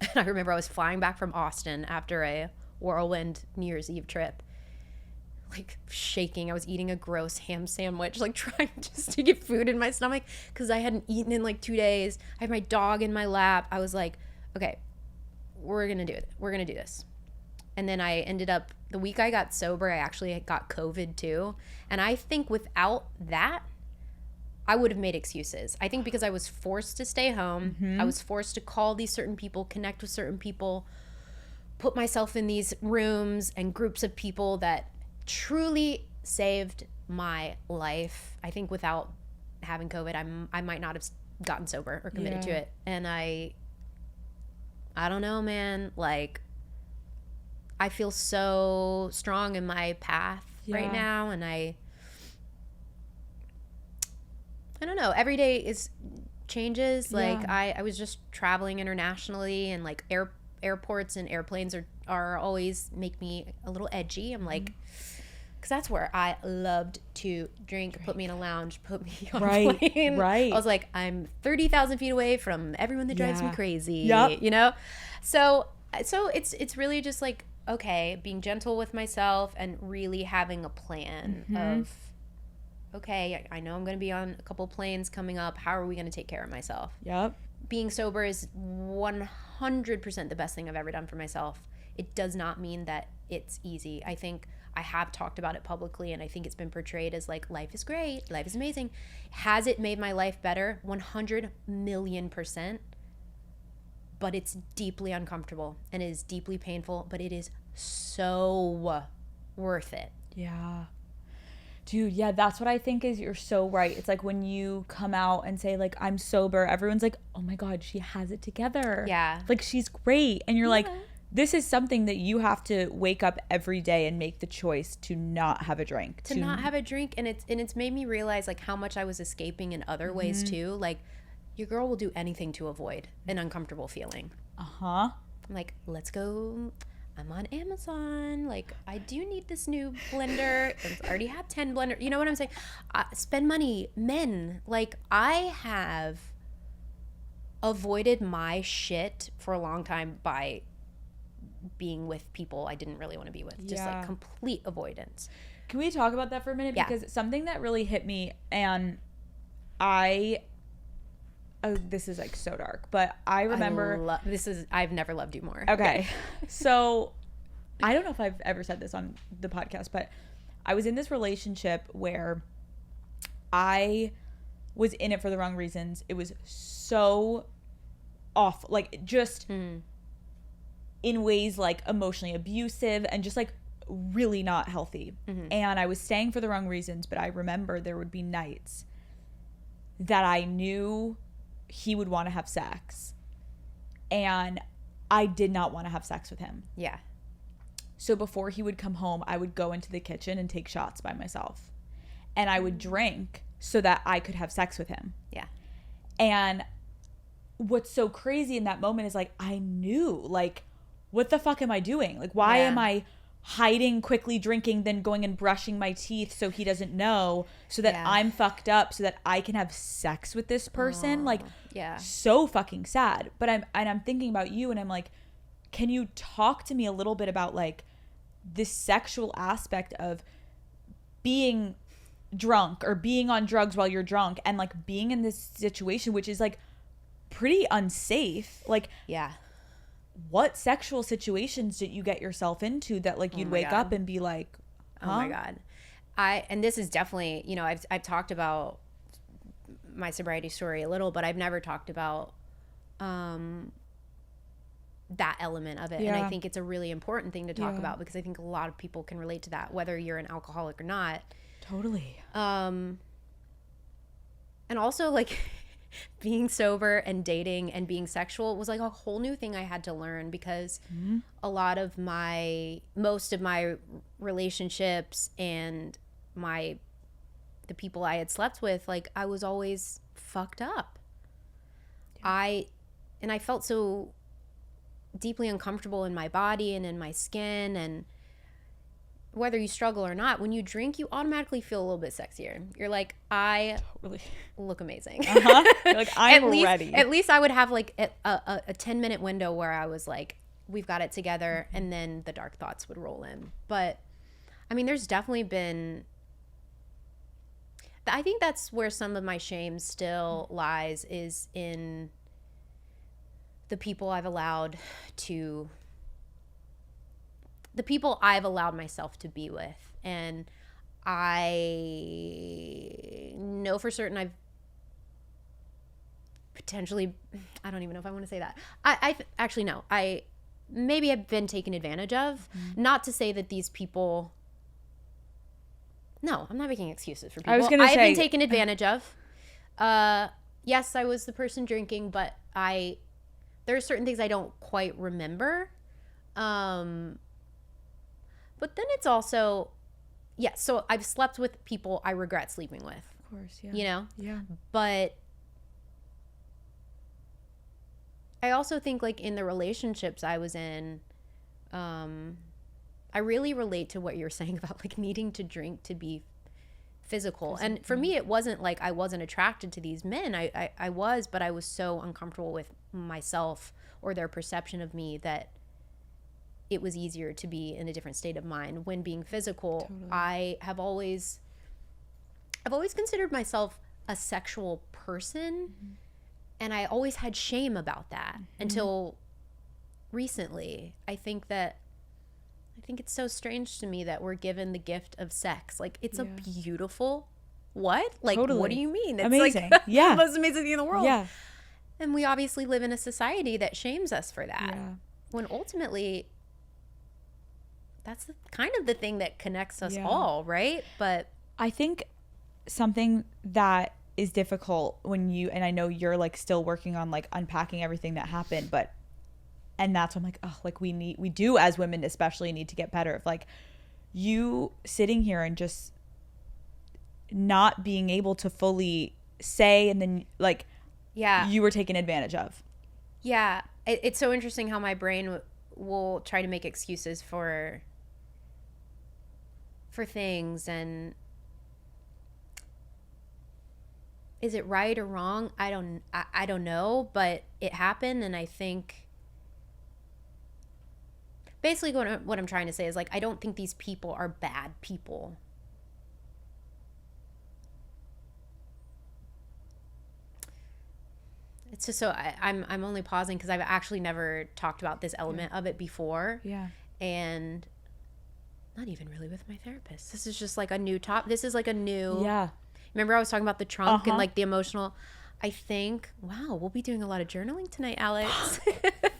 And I remember I was flying back from Austin after a whirlwind New Year's Eve trip, like shaking. I was eating a gross ham sandwich, like trying just to get food in my stomach because I hadn't eaten in like 2 days. I had my dog in my lap. I was like, okay, we're going to do it. We're going to do this. And then I ended up, the week I got sober, I actually got COVID too. And I think without that, I would have made excuses. I think because I was forced to stay home, I was forced to call these certain people, connect with certain people, put myself in these rooms and groups of people that truly saved my life. I think without having COVID, I might not have gotten sober or committed to it. And I don't know, man, like, I feel so strong in my path right now, and I don't know, every day changes. Like I was just traveling internationally, and like airports and airplanes are always make me a little edgy. I'm like, because that's where I loved to drink. Put me in a lounge, put me on a plane. I was like, I'm 30,000 feet away from everyone that drives me crazy. You know, so it's really just like, okay, being gentle with myself and really having a plan of, okay, I know I'm going to be on a couple planes coming up. How are we going to take care of myself? Being sober is 100% the best thing I've ever done for myself. It does not mean that it's easy. I think I have talked about it publicly, and I think it's been portrayed as like, life is great, life is amazing. Has it made my life better? 100 million %. But it's deeply uncomfortable and it is deeply painful, but it is so worth it. Yeah. Dude, yeah, that's what I think is, you're so right. It's like when you come out and say like, I'm sober, everyone's like, oh my God, she has it together. Yeah. Like, she's great. And you're like, this is something that you have to wake up every day and make the choice to not have a drink. To not have a drink. And it's made me realize like how much I was escaping in other ways too. Like, your girl will do anything to avoid an uncomfortable feeling. Uh-huh. I'm like, let's go. I'm on Amazon. Like, I do need this new blender. I already have 10 blenders. You know what I'm saying? Spend money. Men. Like, I have avoided my shit for a long time by being with people I didn't really want to be with. Just like complete avoidance. Can we talk about that for a minute? Yeah. Because something that really hit me, and this is like so dark, but I remember I've never loved you more. Okay. So I don't know if I've ever said this on the podcast, but I was in this relationship where I was in it for the wrong reasons. It was so awful, like just in ways like emotionally abusive and just like really not healthy. And I was staying for the wrong reasons, but I remember there would be nights that I knew he would want to have sex, and I did not want to have sex with him. Yeah. So before he would come home, I would go into the kitchen and take shots by myself, and I would drink so that I could have sex with him. Yeah. And what's so crazy in that moment is like, I knew, like, what the fuck am I doing? Like, why am I hiding, quickly drinking, then going and brushing my teeth so he doesn't know, so that I'm fucked up, so that I can have sex with this person? Like, so fucking sad. But I'm thinking about you, and I'm like, can you talk to me a little bit about like this sexual aspect of being drunk or being on drugs while you're drunk, and like being in this situation, which is like pretty unsafe? Like, what sexual situations did you get yourself into that like you'd wake up and be like, huh? Oh my God. And this is definitely, you know, I've talked about my sobriety story a little, but I've never talked about that element of it. And I think it's a really important thing to talk about, because I think a lot of people can relate to that, whether you're an alcoholic or not. Totally. And also like being sober and dating and being sexual was like a whole new thing I had to learn, because most of my relationships and the people I had slept with, like, I was always fucked up. I felt so deeply uncomfortable in my body and in my skin, and whether you struggle or not, when you drink, you automatically feel a little bit sexier. You're like, I look amazing. You're like, I'm ready. At least I would have like a 10-minute window where I was like, we've got it together, and then the dark thoughts would roll in. But I mean, there's definitely been, I think that's where some of my shame still lies, is in the people I've allowed myself to be with. And I know for certain I've potentially, I don't even know if I want to say that. I actually know. Maybe I've been taken advantage of. Not to say that these people, no, I'm not making excuses for people. I was going to say, I've been taken advantage of. Yes, I was the person drinking, but there are certain things I don't quite remember. But then it's also, so I've slept with people I regret sleeping with. Of course, yeah. You know? Yeah. But I also think, like, in the relationships I was in, I really relate to what you're saying about, like, needing to drink to be physical. And for me, it wasn't like I wasn't attracted to these men. I was, but I was so uncomfortable with myself or their perception of me that it was easier to be in a different state of mind when being physical. Totally. I've always considered myself a sexual person, and I always had shame about that until recently. I think that I think it's so strange to me that we're given the gift of sex. Like, it's a beautiful what? Like, Totally. what do you mean? It's Amazing. like Yeah. the most amazing thing in the world. Yeah. And we obviously live in a society that shames us for that. Yeah. When ultimately, that's kind of the thing that connects us Yeah. all, right? But I think something that is difficult when you, and I know you're like still working on like unpacking everything that happened, but, and that's when I'm like, oh, like we do as women especially need to get better. If like you sitting here and just not being able to fully say, and then like, yeah, you were taken advantage of. yeah. It's so interesting how my brain will try to make excuses for things, and is it right or wrong? I don't know, but it happened, and I think basically what I'm trying to say is like I don't think these people are bad people. It's just so I'm only pausing because I've actually never talked about this element of it before. Yeah. And not even really with my therapist. This is just like a new this is like a new. Yeah. Remember I was talking about the trunk and like the emotional. I think, wow, we'll be doing a lot of journaling tonight, Alex.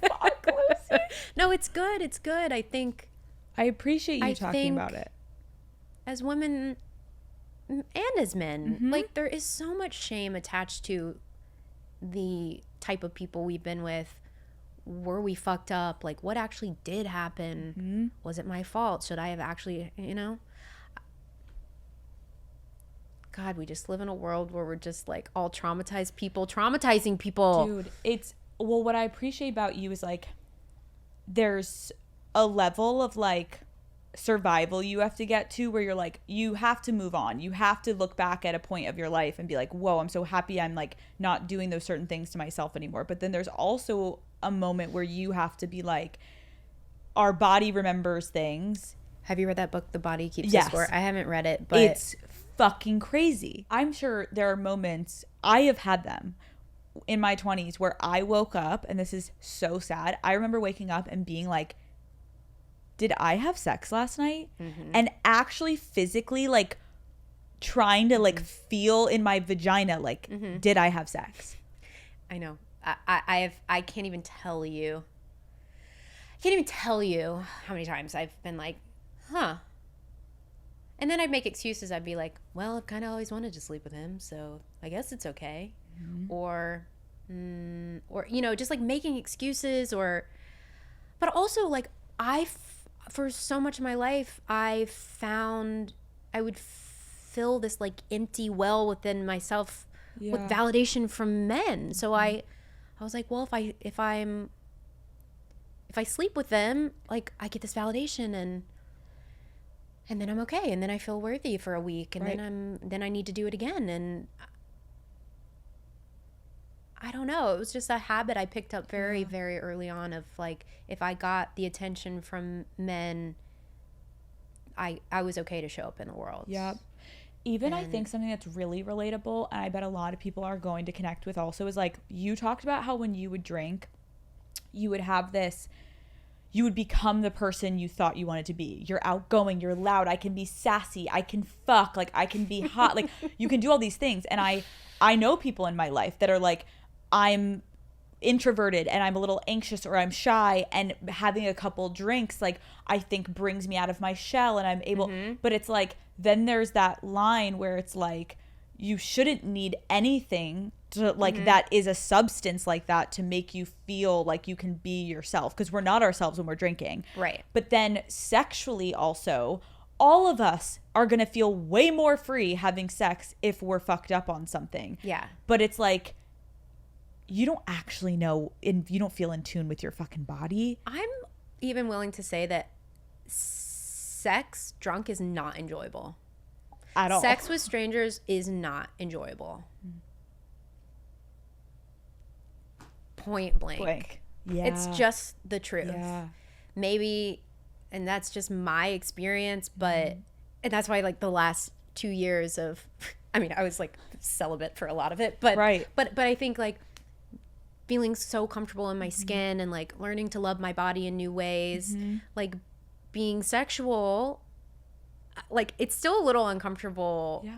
Fuck, Lucy. No, it's good. It's good. I think I appreciate you talking about it. As women and as men, like there is so much shame attached to the type of people we've been with. Were we fucked up? Like, what actually did happen? Was it my fault? Should I have actually, God, we just live in a world where we're just like all traumatizing people. Dude, what I appreciate about you is like there's a level of like survival you have to get to where you're like, you have to move on. You have to look back at a point of your life and be like, whoa, I'm so happy I'm like not doing those certain things to myself anymore. But then there's also a moment where you have to be like, our body remembers things. Have you read that book, The Body Keeps Yes. the Score? I haven't read it, but It's fucking crazy. I'm sure there are moments, I have had them in my 20s where I woke up, and this is so sad. I remember waking up and being like, did I have sex last night? And actually physically like trying to like feel in my vagina like, did I have sex? I know. I can't even tell you. I can't even tell you how many times I've been like, huh. And then I'd make excuses. I'd be like, well, I've kind of always wanted to sleep with him, so I guess it's okay. Or just like making excuses, but also like for so much of my life, I found I would fill this like empty well within myself with validation from men. So I was like, well, if I sleep with them, like I get this validation and then I'm okay, and then I feel worthy for a week, and then I need to do it again, and I don't know. It was just a habit I picked up very, very early on of like, if I got the attention from men, I was okay to show up in the world. Yep. Even I think something that's really relatable, and I bet a lot of people are going to connect with also, is like, you talked about how when you would drink, you would have this, you would become the person you thought you wanted to be. You're outgoing, you're loud, I can be sassy, I can fuck, like I can be hot, like you can do all these things. And I know people in my life that are like, I'm introverted and I'm a little anxious or I'm shy, and having a couple drinks like I think brings me out of my shell and I'm able, but it's like then there's that line where it's like you shouldn't need anything to like that is a substance like that to make you feel like you can be yourself, because we're not ourselves when we're drinking, right? But then sexually also, all of us are gonna feel way more free having sex if we're fucked up on something. Yeah. But it's like you don't actually know, and you don't feel in tune with your fucking body. I'm even willing to say that sex drunk is not enjoyable at all. Sex with strangers is not enjoyable. Point blank. Yeah. It's just the truth. Yeah. Maybe, and that's just my experience, but and that's why like the last 2 years of I mean, I was like celibate for a lot of it, but but I think like feeling so comfortable in my skin and like learning to love my body in new ways, like being sexual, like, it's still a little uncomfortable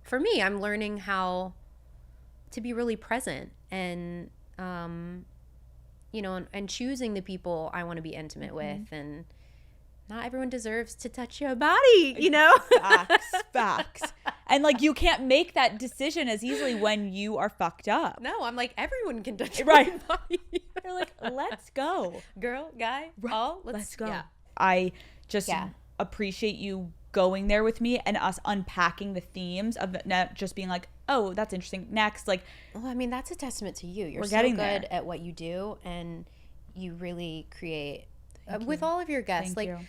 for me. I'm learning how to be really present and, you know, and choosing the people I want to be intimate with. And not everyone deserves to touch your body, you know? Facts. And, like, you can't make that decision as easily when you are fucked up. No, I'm like, everyone can touch your Right. body. You're like, let's go. Girl, guy, all, let's go. Yeah. I just appreciate you going there with me and us unpacking the themes of not just being like, oh, that's interesting. Next, like, well, I mean, that's a testament to you. You're we're so getting good there. at what you do, and you really create with all of your guests. Thank like,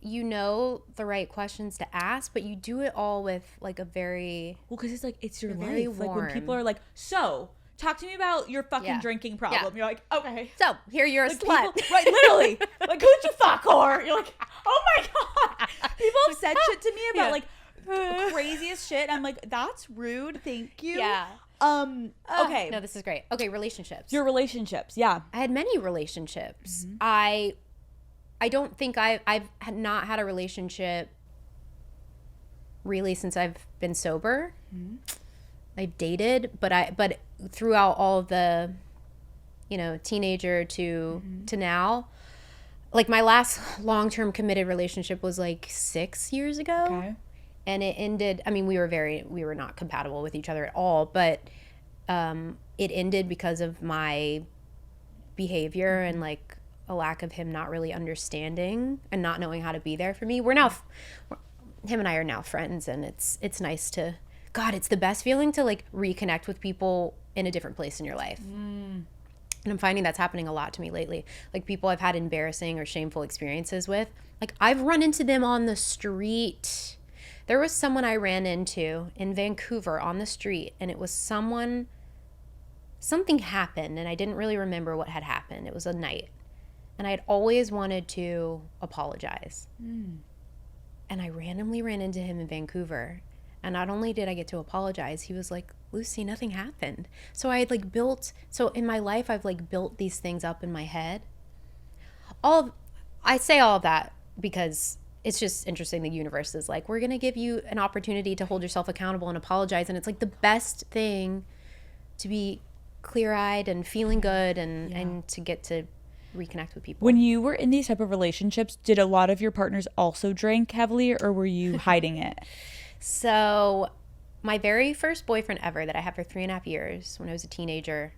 you. you know the right questions to ask, but you do it all with like a very because it's like, it's your very life. Like, when warm. people are like, so talk to me about your fucking drinking problem. You're like, okay. So here you're a Like, slut. people, right, literally. Like, who'd you fuck, whore? You're like, oh my God. People have said shit to me about like the craziest shit. I'm like, that's rude. Thank you. Yeah. Okay. No, this is great. Okay, relationships. Your relationships. Yeah. I had many relationships. I don't think I've not had a relationship really since I've been sober. I've dated, but throughout all of the, you know, teenager to now, like, my last long-term committed relationship was like 6 years ago. Okay. And it ended, I mean, we were not compatible with each other at all, but it ended because of my behavior and like a lack of him not really understanding and not knowing how to be there for me. Him and I are now friends, and it's nice to, God, it's the best feeling to like reconnect with people in a different place in your life. And I'm finding that's happening a lot to me lately. Like, people I've had embarrassing or shameful experiences with, like, I've run into them on the street. There was someone I ran into in Vancouver on the street, and it was something happened, and I didn't really remember what had happened. It was a night, and I had always wanted to apologize. And I randomly ran into him in Vancouver, and not only did I get to apologize, he was like, Lucy, nothing happened. So I had like so in my life, I've like built these things up in my head. I say all of that because it's just interesting. The universe is like, we're going to give you an opportunity to hold yourself accountable and apologize. And it's like the best thing to be clear-eyed and feeling good and to get to reconnect with people. When you were in these type of relationships, did a lot of your partners also drink heavily, or were you hiding it? So my very first boyfriend ever that I had for 3.5 years when I was a teenager,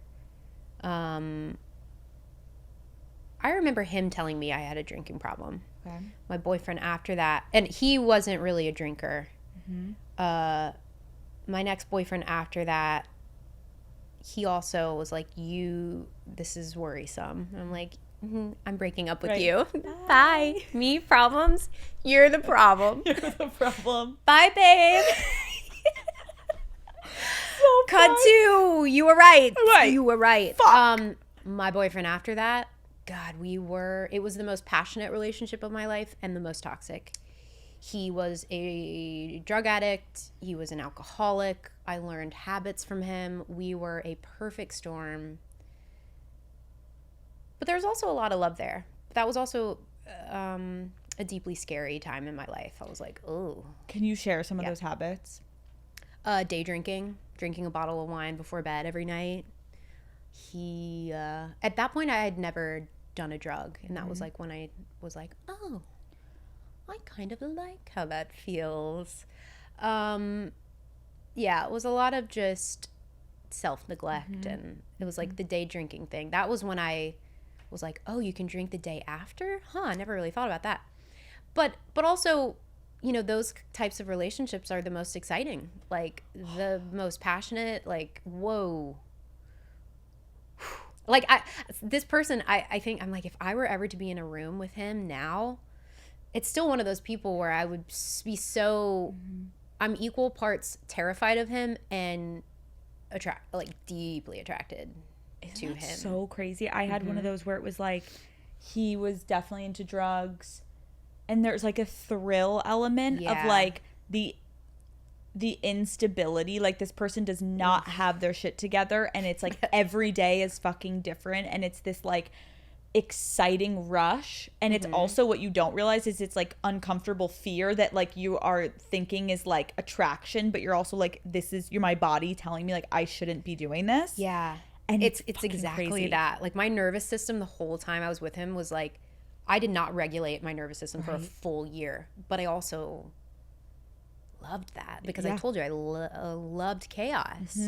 I remember him telling me I had a drinking problem. Okay. My boyfriend after that, and he wasn't really a drinker. My next boyfriend after that, he also was like, this is worrisome. And I'm like, I'm breaking up with you. Bye. Me problems. You're the problem. You're the problem. Bye, babe. Cut to, you were right. You were right. Fuck. My boyfriend after that, God, it was the most passionate relationship of my life and the most toxic. He was a drug addict. He was an alcoholic. I learned habits from him. We were a perfect storm. But there was also a lot of love there. That was also a deeply scary time in my life. I was like, oh. Can you share some of those habits? Day drinking a bottle of wine before bed every night. He, at that point, I had never done a drug. And that was like when I was like, oh, I kind of like how that feels. Yeah, it was a lot of just self-neglect. And it was like the day drinking thing. That was when I was like, oh, you can drink the day after? I never really thought about that. But also, you know, those types of relationships are the most exciting, like the most passionate, like, whoa. Like, this person, I think, I'm like, if I were ever to be in a room with him now, it's still one of those people where I would be so, I'm equal parts terrified of him and deeply attracted to him. So crazy. I had one of those where it was like, he was definitely into drugs, and there's like a thrill element of like the instability, like this person does not have their shit together, and it's like every day is fucking different, and it's this like exciting rush, and it's also what you don't realize is it's like uncomfortable fear that like you are thinking is like attraction, but you're also like, you're my body telling me like I shouldn't be doing this. Yeah. And it's fucking exactly crazy. that. Like my nervous system the whole time I was with him was like, I did not regulate my nervous system for a full year, but I also loved that because I told you I loved chaos.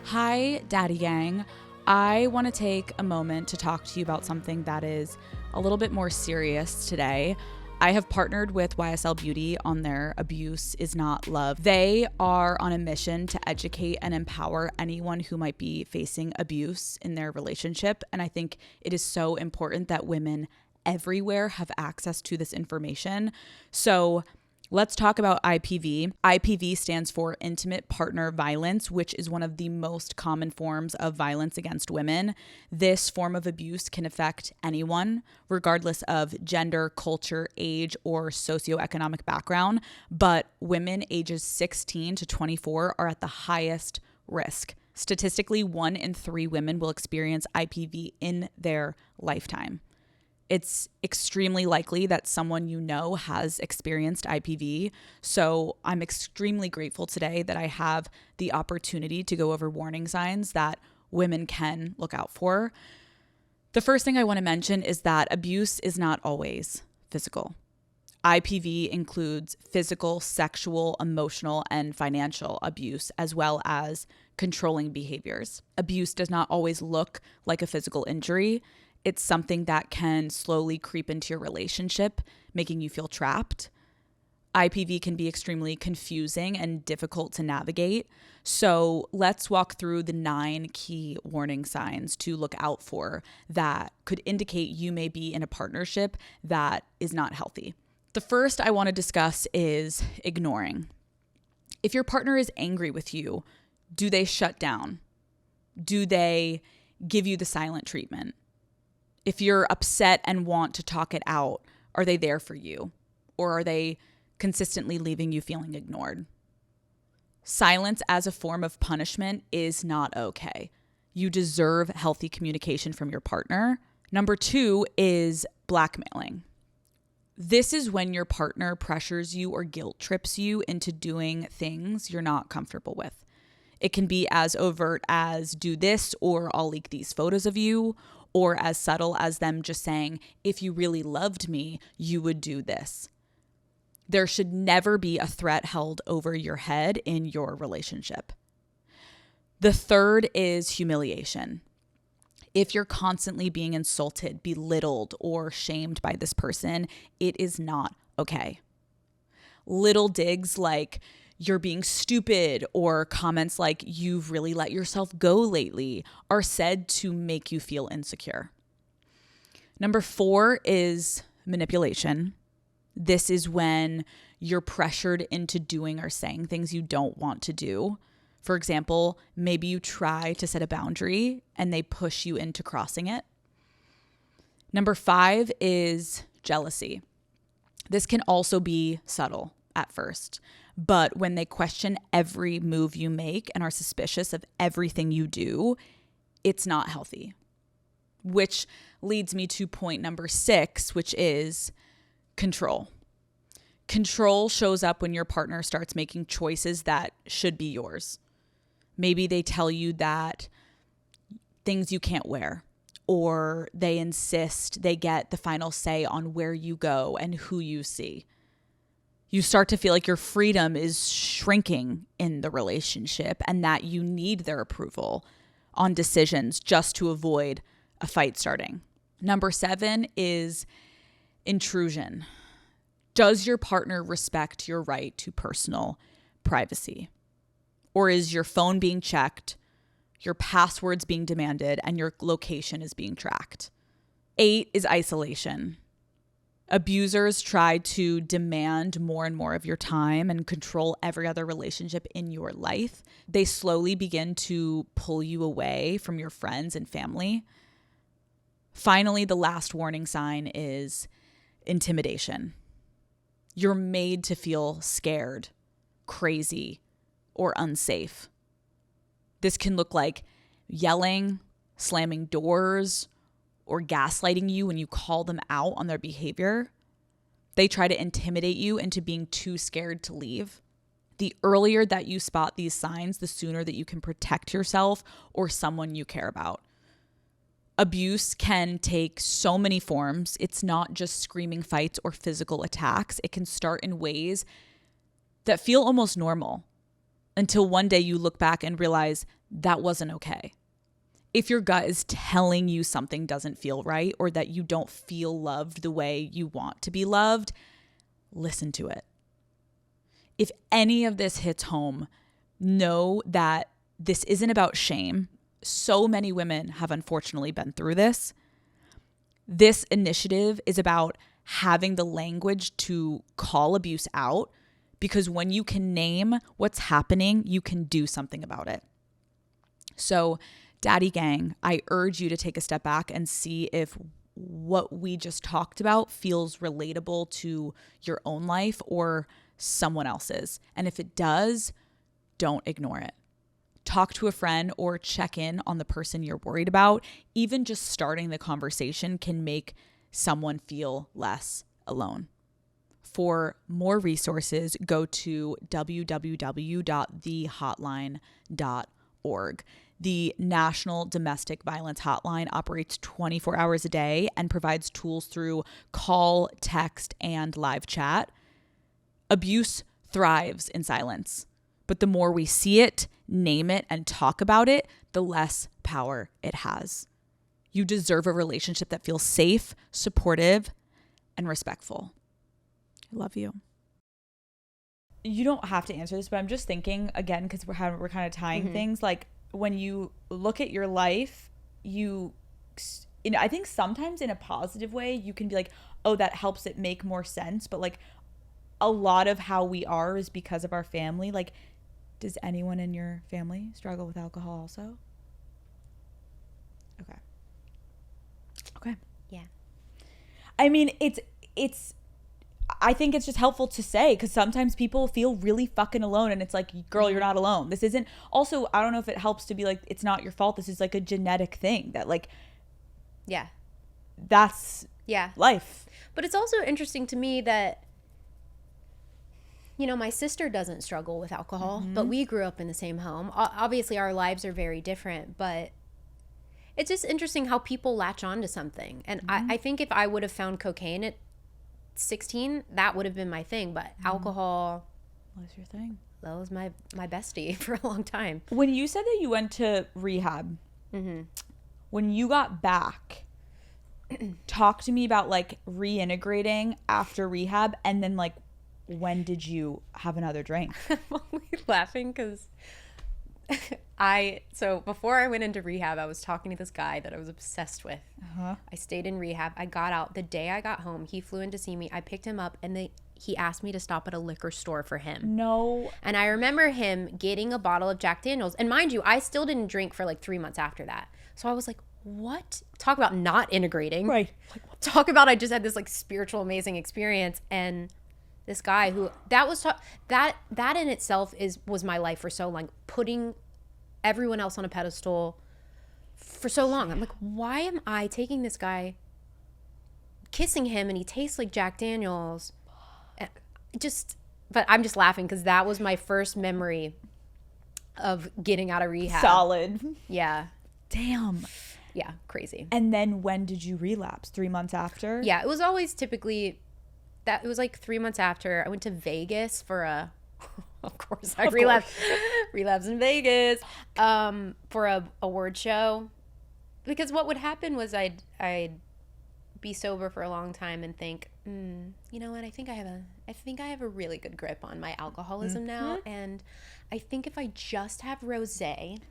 Hi, Daddy Gang. I want to take a moment to talk to you about something that is a little bit more serious today. I have partnered with YSL Beauty on their Abuse is Not Love. They are on a mission to educate and empower anyone who might be facing abuse in their relationship. And I think it is so important that women everywhere have access to this information. So let's talk about IPV. IPV stands for Intimate Partner Violence, which is one of the most common forms of violence against women. This form of abuse can affect anyone, regardless of gender, culture, age, or socioeconomic background. But women ages 16 to 24 are at the highest risk. Statistically, 1 in 3 women will experience IPV in their lifetime. It's extremely likely that someone you know has experienced IPV. So I'm extremely grateful today that I have the opportunity to go over warning signs that women can look out for. The first thing I want to mention is that abuse is not always physical. IPV includes physical, sexual, emotional, and financial abuse, as well as controlling behaviors. Abuse does not always look like a physical injury. It's something that can slowly creep into your relationship, making you feel trapped. IPV can be extremely confusing and difficult to navigate. So let's walk through the 9 key warning signs to look out for that could indicate you may be in a partnership that is not healthy. The first I want to discuss is ignoring. If your partner is angry with you, do they shut down? Do they give you the silent treatment? If you're upset and want to talk it out, are they there for you? Or are they consistently leaving you feeling ignored? Silence as a form of punishment is not okay. You deserve healthy communication from your partner. Number 2 is blackmailing. This is when your partner pressures you or guilt trips you into doing things you're not comfortable with. It can be as overt as do this or I'll leak these photos of you, or as subtle as them just saying, if you really loved me, you would do this. There should never be a threat held over your head in your relationship. The third is humiliation. If you're constantly being insulted, belittled, or shamed by this person, it is not okay. Little digs like, you're being stupid, or comments like you've really let yourself go lately are said to make you feel insecure. Number 4 is manipulation. This is when you're pressured into doing or saying things you don't want to do. For example, maybe you try to set a boundary and they push you into crossing it. Number 5 is jealousy. This can also be subtle at first, but when they question every move you make and are suspicious of everything you do, it's not healthy. Which leads me to point number 6, which is control. Control shows up when your partner starts making choices that should be yours. Maybe they tell you that things you can't wear, or they insist they get the final say on where you go and who you see. You start to feel like your freedom is shrinking in the relationship and that you need their approval on decisions just to avoid a fight starting. Number 7 is intrusion. Does your partner respect your right to personal privacy? Or is your phone being checked, your passwords being demanded, and your location is being tracked? 8 is isolation. Abusers try to demand more and more of your time and control every other relationship in your life. They slowly begin to pull you away from your friends and family. Finally, the last warning sign is intimidation. You're made to feel scared, crazy, or unsafe. This can look like yelling, slamming doors, or gaslighting you when you call them out on their behavior. They try to intimidate you into being too scared to leave. The earlier that you spot these signs, the sooner that you can protect yourself or someone you care about. Abuse can take so many forms. It's not just screaming fights or physical attacks. It can start in ways that feel almost normal until one day you look back and realize that wasn't okay. If your gut is telling you something doesn't feel right or that you don't feel loved the way you want to be loved, listen to it. If any of this hits home, know that this isn't about shame. So many women have unfortunately been through this. This initiative is about having the language to call abuse out, because when you can name what's happening, you can do something about it. So, Daddy Gang, I urge you to take a step back and see if what we just talked about feels relatable to your own life or someone else's. And if it does, don't ignore it. Talk to a friend or check in on the person you're worried about. Even just starting the conversation can make someone feel less alone. For more resources, go to www.thehotline.org. The National Domestic Violence Hotline operates 24 hours a day and provides tools through call, text, and live chat. Abuse thrives in silence, but the more we see it, name it, and talk about it, the less power it has. You deserve a relationship that feels safe, supportive, and respectful. I love you. You don't have to answer this, but I'm just thinking, again, because we're kind of tying things, like when you look at your life, I think sometimes in a positive way, you can be like, oh, that helps it make more sense. But like a lot of how we are is because of our family. Like, does anyone in your family struggle with alcohol also? Okay. Yeah. I mean, I think it's just helpful to say, because sometimes people feel really fucking alone, and it's like, girl, you're not alone. This isn't, also, I don't know if it helps to be like, it's not your fault. This is like a genetic thing that like, yeah, that's life. But it's also interesting to me that, you know, my sister doesn't struggle with alcohol, but we grew up in the same home. Obviously, our lives are very different, but it's just interesting how people latch on to something. And I think if I would have found cocaine at 16, that would have been my thing. But alcohol What's your thing? That was my bestie for a long time. When you said that you went to rehab, when you got back, talk to me about like reintegrating after rehab, and then like, when did you have another drink? I'm only laughing because so before I went into rehab, I was talking to this guy that I was obsessed with. I stayed in rehab. I got out. The day I got home, he flew in to see me. I picked him up, and he asked me to stop at a liquor store for him. No. And I remember him getting a bottle of Jack Daniels. And mind you, I still didn't drink for like 3 months after that. So I was like, what? Talk about not integrating. Right. Talk about I just had this like spiritual amazing experience, and this guy who that in itself was my life for so long, putting everyone else on a pedestal for so long. I'm like, why am I taking this guy, kissing him, and he tastes like Jack Daniels? But I'm just laughing because that was my first memory of getting out of rehab. Solid. Yeah. Damn. Yeah, crazy. And then when did you relapse? 3 months after? Yeah, it was always typically that. It was like 3 months after. I went to Vegas for a of course I relapsed in Vegas for a award show, because what would happen was I'd be sober for a long time and think, you know what, I think I have a really good grip on my alcoholism now, and I think if I just have rosé,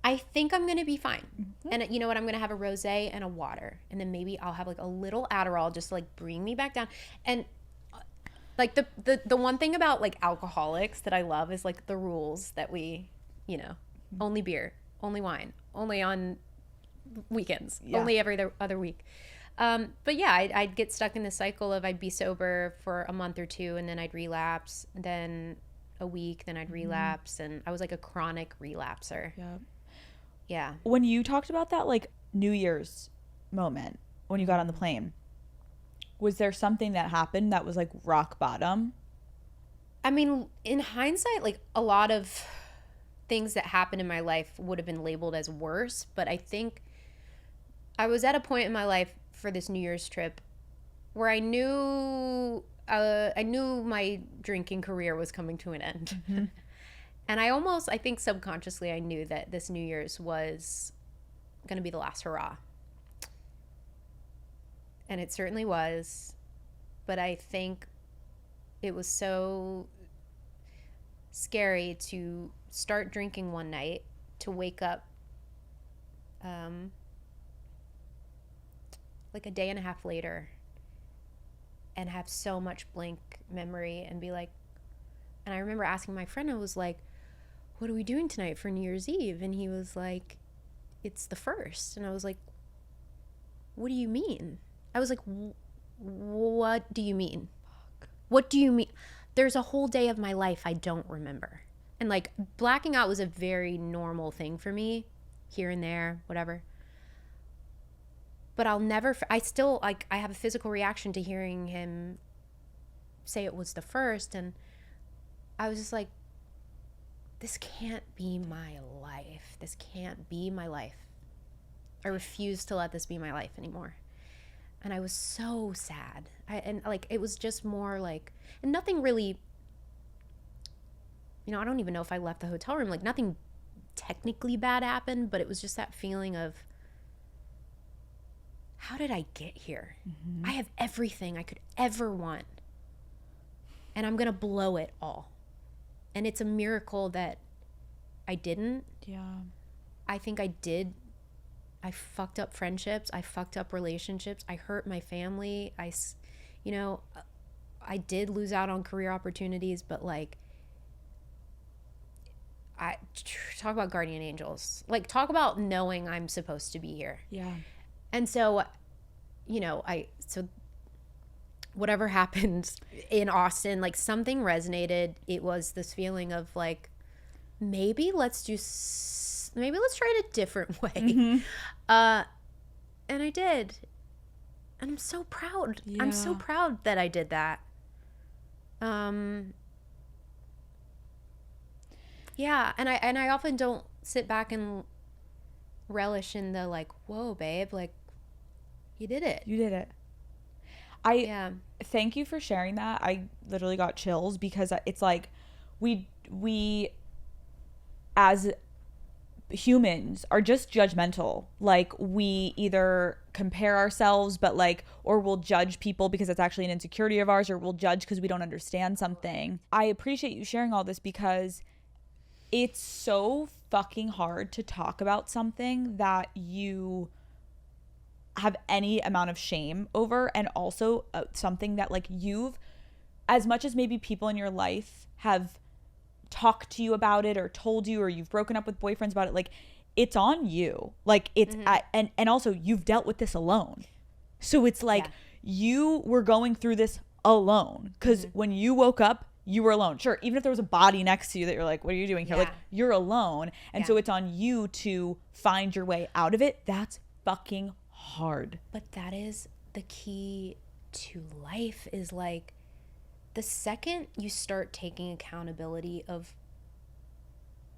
I think I'm going to be fine. And you know what? I'm going to have a rosé and a water. And then maybe I'll have like a little Adderall just to like bring me back down. And like the one thing about like alcoholics that I love is like the rules that we, you know, only beer, only wine, only on weekends, only every other week. But yeah, I'd get stuck in the cycle of I'd be sober for a month or two, and then I'd relapse, then a week, then I'd relapse. And I was like a chronic relapser. Yeah. Yeah. When you talked about that, like New Year's moment when you got on the plane, was there something that happened that was like rock bottom? I mean, in hindsight, like a lot of things that happened in my life would have been labeled as worse, but I think I was at a point in my life for this New Year's trip where I knew my drinking career was coming to an end. Mm-hmm. And I think subconsciously I knew that this New Year's was going to be the last hurrah. And it certainly was. But I think it was so scary to start drinking one night, to wake up like a day and a half later and have so much blank memory and be like, and I remember asking my friend, I was like, what are we doing tonight for New Year's Eve? And he was like, it's the 1st. And I was like, what do you mean? I was like, what do you mean? What do you mean? There's a whole day of my life I don't remember. And like blacking out was a very normal thing for me, here and there, whatever. But I still, like, I have a physical reaction to hearing him say it was the 1st. And I was just like, this can't be my life. This can't be my life. I refuse to let this be my life anymore. And I was so sad. And like, it was just more like, and nothing really, I don't even know if I left the hotel room. Like, nothing technically bad happened, but it was just that feeling of, how did I get here? Mm-hmm. I have everything I could ever want, and I'm going to blow it all. And it's a miracle that I didn't. Yeah. I think I did. I fucked up friendships. I fucked up relationships. I hurt my family. I did lose out on career opportunities, but like, I talk about guardian angels. Like, talk about knowing I'm supposed to be here. Yeah. And so, whatever happened in Austin, like, something resonated. It was this feeling of like, maybe let's try it a different way. Mm-hmm. And I did. And I'm so proud. Yeah. I'm so proud that I did that. Yeah. And I often don't sit back and relish in the like, whoa, babe, like, you did it. You did it. Thank you for sharing that. I literally got chills because it's like we as humans are just judgmental. Like, we either compare ourselves, but like, or we'll judge people because it's actually an insecurity of ours, or we'll judge because we don't understand something. I appreciate you sharing all this because it's so fucking hard to talk about something that you have any amount of shame over, and also something that like you've, as much as maybe people in your life have talked to you about it or told you, or you've broken up with boyfriends about it, like, it's on you. Like, it's mm-hmm. And also you've dealt with this alone, so it's like you were going through this alone, because mm-hmm. when you woke up, you were alone. Sure, even if there was a body next to you that you're like, what are you doing here? Like, you're alone. And so it's on you to find your way out of it. That's fucking hard. But that is the key to life, is like, the second you start taking accountability of,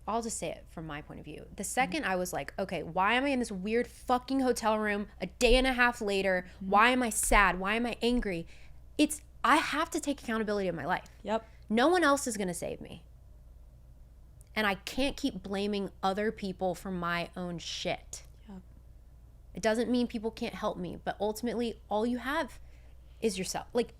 I'll just say it from my point of view. The second I was like, okay, why am I in this weird fucking hotel room a day and a half later? Why am I sad? Why am I angry? I have to take accountability of my life. Yep. No one else is going to save me. And I can't keep blaming other people for my own shit. Yep. It doesn't mean people can't help me, but ultimately all you have is yourself. Like,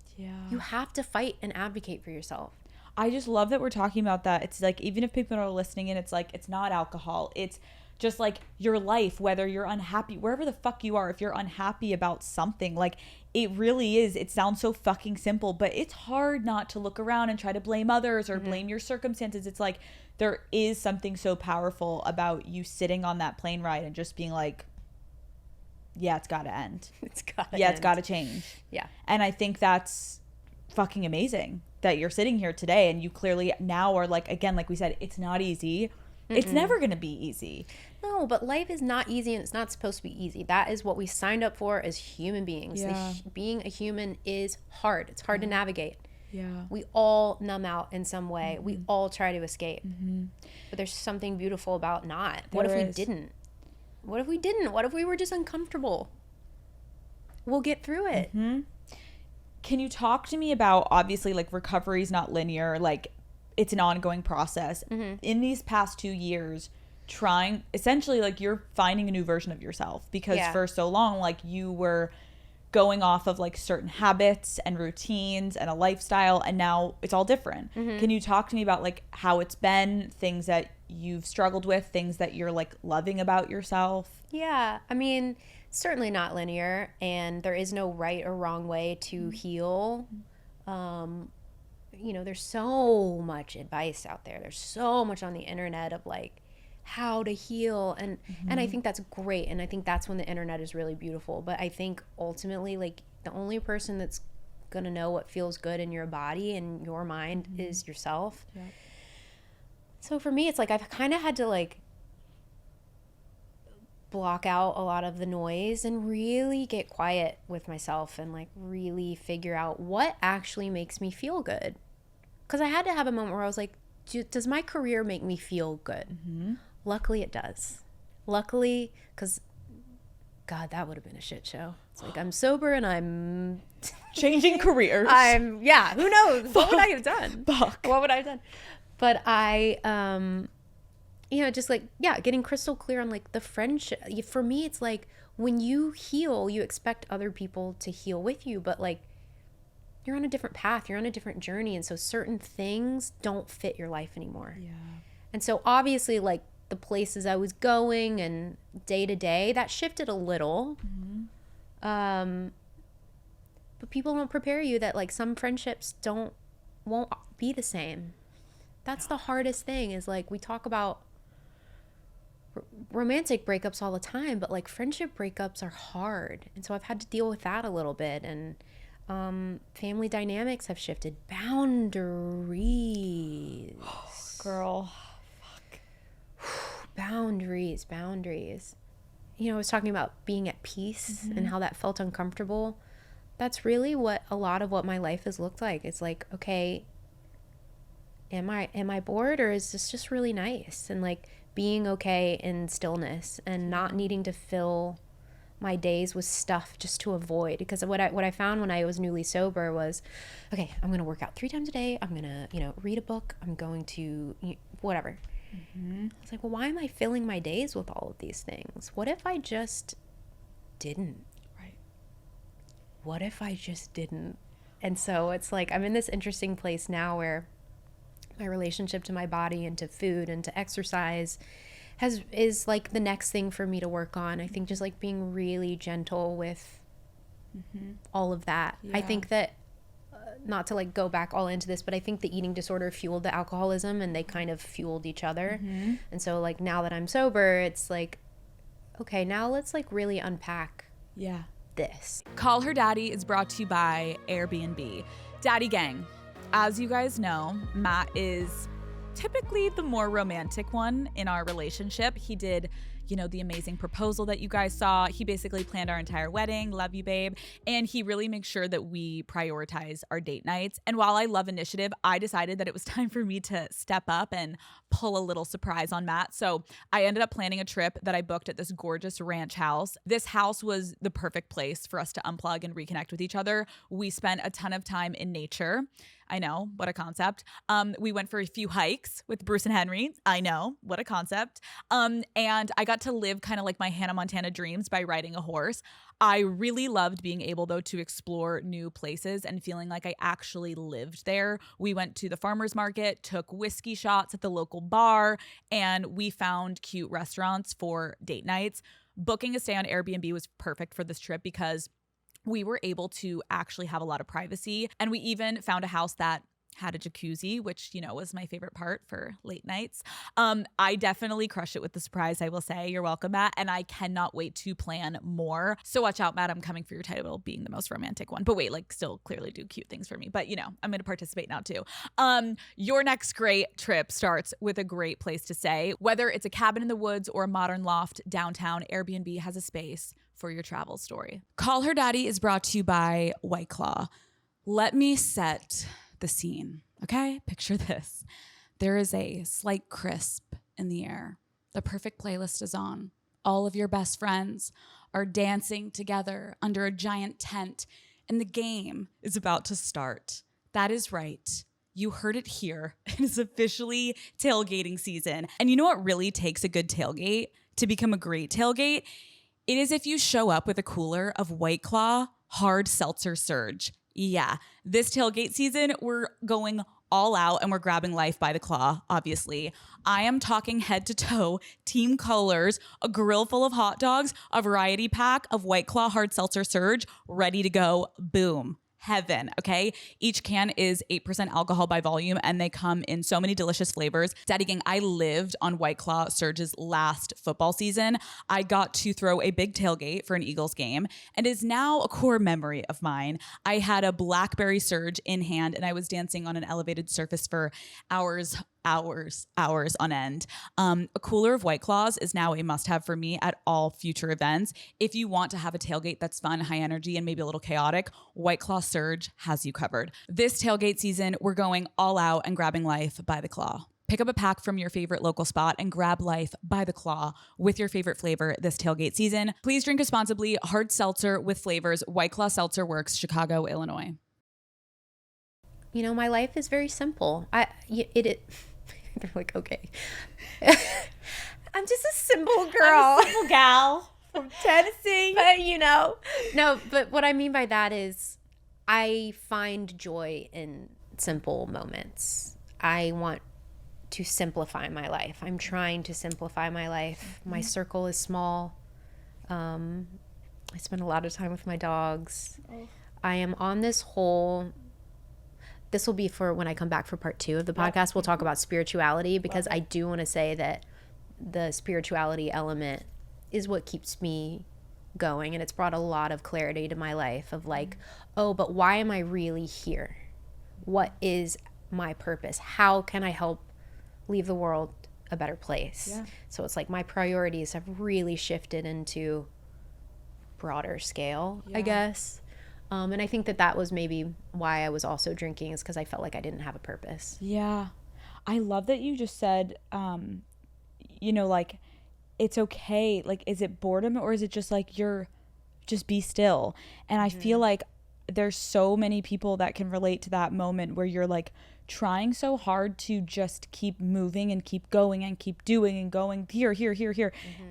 you have to fight and advocate for yourself. I just love that we're talking about that. It's like, even if people are listening, and it's like, it's not alcohol. It's just like your life, whether you're unhappy, wherever the fuck you are, if you're unhappy about something, like, it really is. It sounds so fucking simple, but it's hard not to look around and try to blame others or mm-hmm. blame your circumstances. It's like, there is something so powerful about you sitting on that plane ride and just being like, yeah, it's got to end. It's got to change. Yeah. And I think that's fucking amazing that you're sitting here today, and you clearly now are like, again, like we said, it's not easy, It's never going to be easy. No, but life is not easy, and it's not supposed to be easy. That is what we signed up for as human beings. Yeah. Being a human is hard. It's hard to navigate. Yeah. We all numb out in some way. We all try to escape. But there's something beautiful about not. What if we didn't? What if we didn't? What if we were just uncomfortable? We'll get through it. Can you talk to me about, obviously, like, recovery is not linear, like, it's an ongoing process. In these past 2 years, trying, essentially, like, you're finding a new version of yourself, because for so long, like, you were going off of, like, certain habits and routines and a lifestyle, and now it's all different. Can you talk to me about, like, how it's been, things that you've struggled with, things that you're, like, loving about yourself? Yeah, I mean, certainly not linear, and there is no right or wrong way to heal. You know, there's so much advice out there. There's so much on the internet of, like, how to heal, and I think that's great, and I think that's when the internet is really beautiful. But I think ultimately, like, the only person that's gonna know what feels good in your body and your mind is yourself. So for me, it's like I've kind of had to, like, block out a lot of the noise and really get quiet with myself and, like, really figure out what actually makes me feel good. Because I had to have a moment where I was like, does my career make me feel good? Luckily it does. Luckily, because God, that would have been a shit show. It's like, I'm sober and I'm Changing careers. Who knows? What would I have done? Fuck. What would I have done? But I, you know, just, like, getting crystal clear on, like, the friendship. For me, it's like, when you heal, you expect other people to heal with you, but, like, you're on a different path, you're on a different journey, and so certain things don't fit your life anymore. And so obviously, like, the places I was going and day to day, that shifted a little. But people don't prepare you that, like, some friendships won't be the same. That's the hardest thing, is, like, we talk about romantic breakups all the time, but, like, friendship breakups are hard. And so I've had to deal with that a little bit. And family dynamics have shifted. Boundaries. Girl. Boundaries. You know, I was talking about being at peace and how that felt uncomfortable. That's really what a lot of what my life has looked like. It's like, okay, am I bored, or is this just really nice? And, like, being okay in stillness and not needing to fill my days with stuff just to avoid. Because what I found when I was newly sober was, okay, I'm going to work out 3 times a day. I'm going to, you know, read a book. I'm going to whatever. I was like, well, why am I filling my days with all of these things? What if I just didn't? Right. What if I just didn't? And so it's like, I'm in this interesting place now where my relationship to my body and to food and to exercise is like the next thing for me to work on. I think just, like, being really gentle with all of that. I think that, not to, like, go back all into this, but I think the eating disorder fueled the alcoholism, and they kind of fueled each other. And so, like, now that I'm sober, it's like, okay, now let's, like, really unpack this. Call Her Daddy is brought to you by Airbnb. Daddy Gang. As you guys know, Matt is typically the more romantic one in our relationship. He did, you know, the amazing proposal that you guys saw. He basically planned our entire wedding. Love you, babe. And he really makes sure that we prioritize our date nights. And while I love initiative, I decided that it was time for me to step up and pull a little surprise on Matt. So I ended up planning a trip that I booked at this gorgeous ranch house. This house was the perfect place for us to unplug and reconnect with each other. We spent a ton of time in nature. I know, what a concept. We went for a few hikes with Bruce and Henry. I know, what a concept. And I got to live kind of like my Hannah Montana dreams by riding a horse. I really loved being able, though, to explore new places and feeling like I actually lived there. We went to the farmer's market, took whiskey shots at the local bar, and we found cute restaurants for date nights. Booking a stay on Airbnb was perfect for this trip because we were able to actually have a lot of privacy. And we even found a house that had a jacuzzi, which, you know, was my favorite part for late nights. I definitely crushed it with the surprise, I will say. You're welcome, Matt. And I cannot wait to plan more. So watch out, Matt. I'm coming for your title being the most romantic one. But wait, like still clearly do cute things for me. But, you know, I'm going to participate now too. Your next great trip starts with a great place to stay. Whether it's a cabin in the woods or a modern loft downtown, Airbnb has a space for your travel story. Call Her Daddy is brought to you by White Claw. Let me set the scene, okay? Picture this. There is a slight crisp in the air. The perfect playlist is on. All of your best friends are dancing together under a giant tent, and the game is about to start. That is right. You heard it here. It is officially tailgating season. And you know what really takes a good tailgate to become a great tailgate? It is if you show up with a cooler of White Claw Hard Seltzer Surge. Yeah, this tailgate season, we're going all out and we're grabbing life by the claw, obviously. I am talking head to toe, team colors, a grill full of hot dogs, a variety pack of White Claw Hard Seltzer Surge, ready to go. Boom. Heaven, okay? Each can is 8% alcohol by volume, and they come in so many delicious flavors. Daddy Gang, I lived on White Claw Surge's last football season. I got to throw a big tailgate for an Eagles game, and is now a core memory of mine. I had a blackberry Surge in hand, and I was dancing on an elevated surface for hours on end. A cooler of White Claws is now a must-have for me at all future events. If you want to have a tailgate that's fun, high energy, and maybe a little chaotic, White Claw Surge has you covered. This tailgate season, we're going all out and grabbing life by the claw. Pick up a pack from your favorite local spot and grab life by the claw with your favorite flavor this tailgate season. Please drink responsibly. Hard seltzer with flavors. White Claw Seltzer Works, Chicago, Illinois. You know, my life is very simple. They're like, okay. I'm just a simple girl. I'm a simple gal from Tennessee. But, you know, no, but what I mean by that is I find joy in simple moments. I want to simplify my life. I'm trying to simplify my life. My circle is small. I spend a lot of time with my dogs. I am on this will be for when I come back for part 2 of the podcast. We'll talk about spirituality, because I do want to say that the spirituality element is what keeps me going. And it's brought a lot of clarity to my life of like, oh, but why am I really here? What is my purpose? How can I help leave the world a better place? Yeah. So it's like my priorities have really shifted into broader scale, I guess. And I think that was maybe why I was also drinking, is because I felt like I didn't have a purpose. Yeah. I love that you just said, you know, like, it's okay. Like, is it boredom, or is it just like just be still? And I feel like there's so many people that can relate to that moment where you're like trying so hard to just keep moving and keep going and keep doing and going here.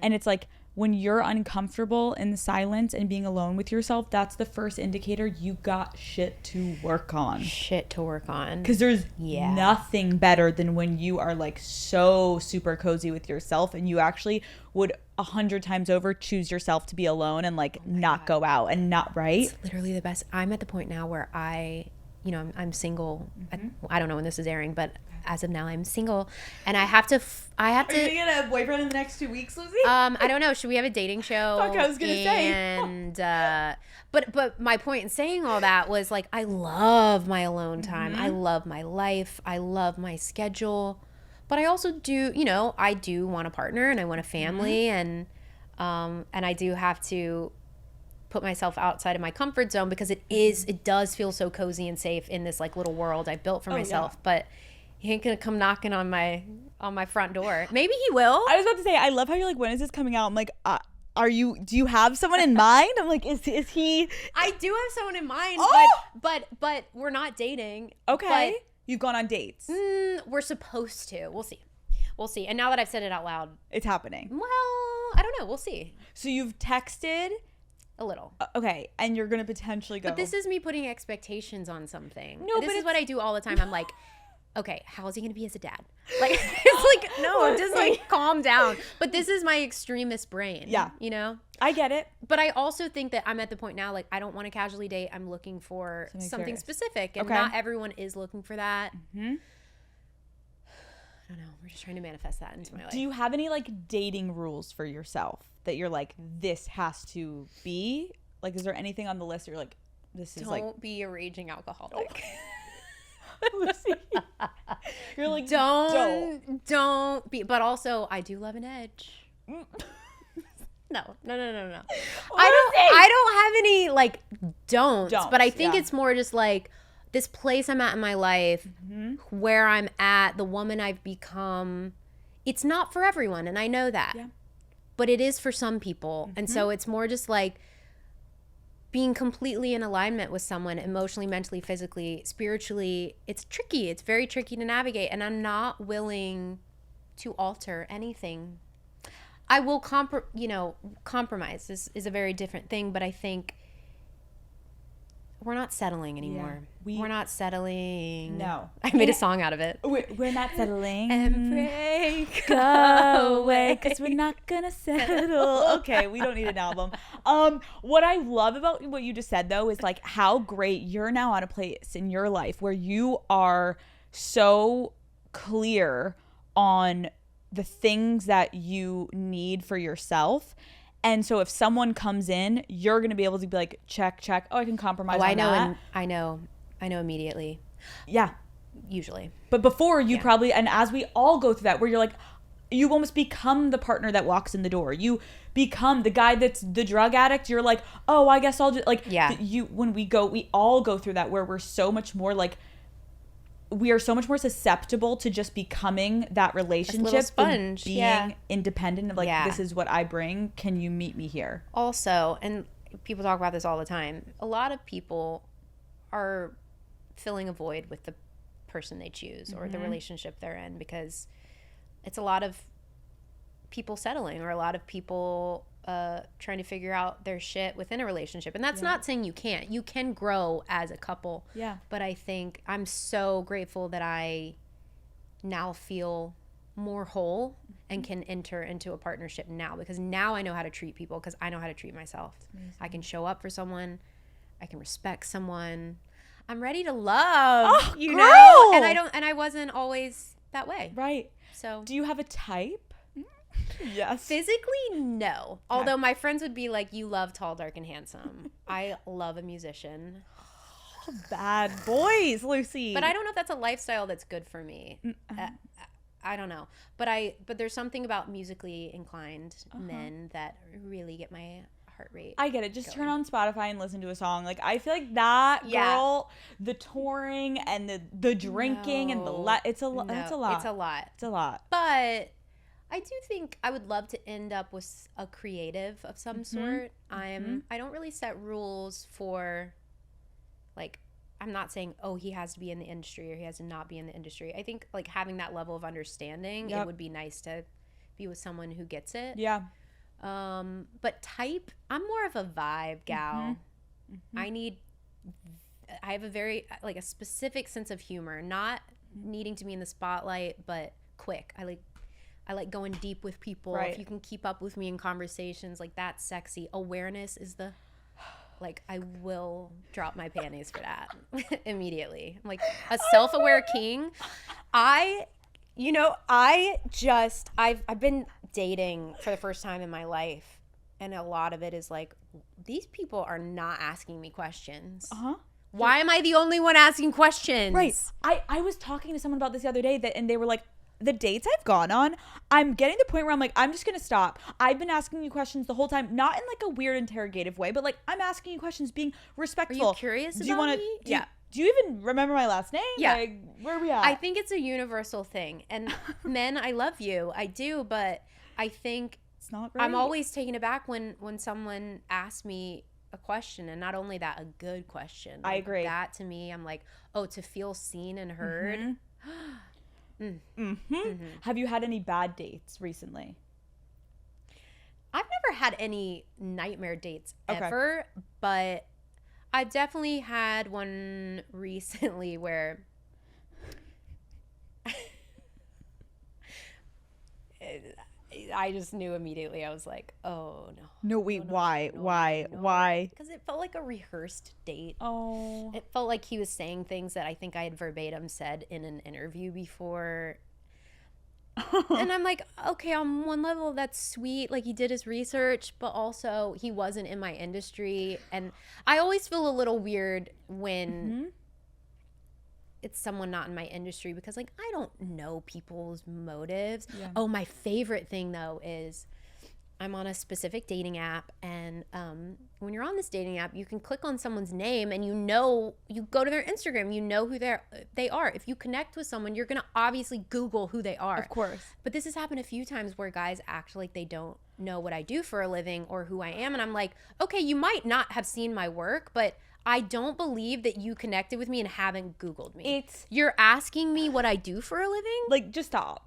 And it's like, when you're uncomfortable in the silence and being alone with yourself, that's the first indicator you got shit to work on. Because there's nothing better than when you are like so super cozy with yourself and you actually would 100 times over choose yourself to be alone and like not go out and not, right? It's literally the best. I'm at the point now where I'm single. I don't know when this is airing, but as of now, I'm single, and I have to. Are you gonna get a boyfriend in the next 2 weeks, Lucy? I don't know. Should we have a dating show? Fuck, I was gonna say. And but my point in saying all that was like, I love my alone time. I love my life. I love my schedule, but I also do. You know, I do want a partner and I want a family, and I do have to put myself outside of my comfort zone, because it does feel so cozy and safe in this like little world I built for myself. Yeah. But he ain't gonna come knocking on my front door. Maybe he will. I was about to say, I love how you're like, when is this coming out? I'm like, do you have someone in mind? I'm like, is he? I do have someone in mind, but we're not dating. Okay. You've gone on dates. We're supposed to. We'll see. And now that I've said it out loud, it's happening. Well, I don't know. We'll see. So you've texted. A little. Okay, and you're going to potentially go. But this is me putting expectations on something. No, this is what I do all the time. I'm like, okay, how is he going to be as a dad? Like, it's like, no, just like calm down. But this is my extremist brain. Yeah. You know? I get it. But I also think that I'm at the point now, like, I don't want to casually date. I'm looking for something specific. And not everyone is looking for that. Mm-hmm. I don't know. We're just trying to manifest that into my life. Do you have any like dating rules for yourself that you're like, this has to be? Like, is there anything on the list that you're like, this is like. Don't be a raging alcoholic. Lucy. You're like, don't be. But also, I do love an edge. No. I don't have any like don'ts, but I think it's more just like this place I'm at in my life, where I'm at, the woman I've become. It's not for everyone, and I know that, but it is for some people, and so it's more just like being completely in alignment with someone emotionally, mentally, physically, spiritually. It's tricky. It's very tricky to navigate, and I'm not willing to alter anything. I will compromise. This is a very different thing, but I think we're not settling anymore. Yeah. We're not settling. No. I made a song out of it. We're not settling. And break Go away, because we're not going to settle. Okay, we don't need an album. What I love about what you just said, though, is like how great you're now at a place in your life where you are so clear on the things that you need for yourself. And so if someone comes in, you're going to be able to be like, check. Oh, I can compromise on that. I know immediately. Yeah. Usually. But before you probably, and as we all go through that, where you're like, you almost become the partner that walks in the door. You become the guy that's the drug addict. You're like, oh, I guess I'll just like, when we all go through that, where we're so much more like, we are so much more susceptible to just becoming that relationship sponge, than being independent of like, this is what I bring. Can you meet me here? Also, and people talk about this all the time, a lot of people are filling a void with the person they choose or the relationship they're in, because it's a lot of people settling, or a lot of people trying to figure out their shit within a relationship. And that's not saying you can't. You can grow as a couple. Yeah. But I think I'm so grateful that I now feel more whole and can enter into a partnership now, because now I know how to treat people, because I know how to treat myself. I can show up for someone. I can respect someone. I'm ready to love, you know? And I wasn't always that way. Right. So do you have a type? Yes. Physically, no. Okay. Although my friends would be like, you love tall, dark, and handsome. I love a musician. Bad boys, Lucy. But I don't know if that's a lifestyle that's good for me. I don't know. But there's something about musically inclined men that really get my heart rate. I get it. Just turn on Spotify and listen to a song. Like, I feel like that girl, the touring and the drinking and it's a lot. It's a lot. But I do think I would love to end up with a creative of some sort. I don't really set rules for, like, I'm not saying, oh, he has to be in the industry or he has to not be in the industry. I think, like, having that level of understanding, it would be nice to be with someone who gets it. Yeah. But type, I'm more of a vibe gal. I have a very, like, a specific sense of humor, not needing to be in the spotlight, but quick. I like going deep with people. Right. If you can keep up with me in conversations, like, that's sexy. Awareness is like, I will drop my panties for that immediately. I'm like a self-aware king. I've been dating for the first time in my life, and a lot of it is like, these people are not asking me questions. Why am I the only one asking questions? Right. I was talking to someone about this the other day, and they were like, the dates I've gone on, I'm getting to the point where I'm like, I'm just gonna stop. I've been asking you questions the whole time, not in like a weird interrogative way, but like, I'm asking you questions, being respectful. Are you curious about me? Do you even remember my last name? Yeah. Like, where are we at? I think it's a universal thing. And men, I love you. I do, but I think it's not great. I'm always taken aback when someone asks me a question, and not only that, a good question. I agree. That to me, I'm like, oh, to feel seen and heard. Have you had any bad dates recently? I've never had any nightmare dates ever, but I definitely had one recently where I just knew immediately. I was like, oh no. No, wait, why? Why? Because it felt like a rehearsed date. Oh. It felt like he was saying things that I think I had verbatim said in an interview before. And I'm like, okay, on one level, that's sweet. Like, he did his research, but also he wasn't in my industry. And I always feel a little weird when it's someone not in my industry because, like, I don't know people's motives. Yeah. Oh, my favorite thing, though, is I'm on a specific dating app, and when you're on this dating app, you can click on someone's name, and you go to their Instagram, you know who they are. If you connect with someone, you're gonna obviously Google who they are. Of course. But this has happened a few times where guys act like they don't know what I do for a living or who I am, and I'm like, okay, you might not have seen my work, but I don't believe that you connected with me and haven't Googled me. You're asking me what I do for a living? Like, just stop.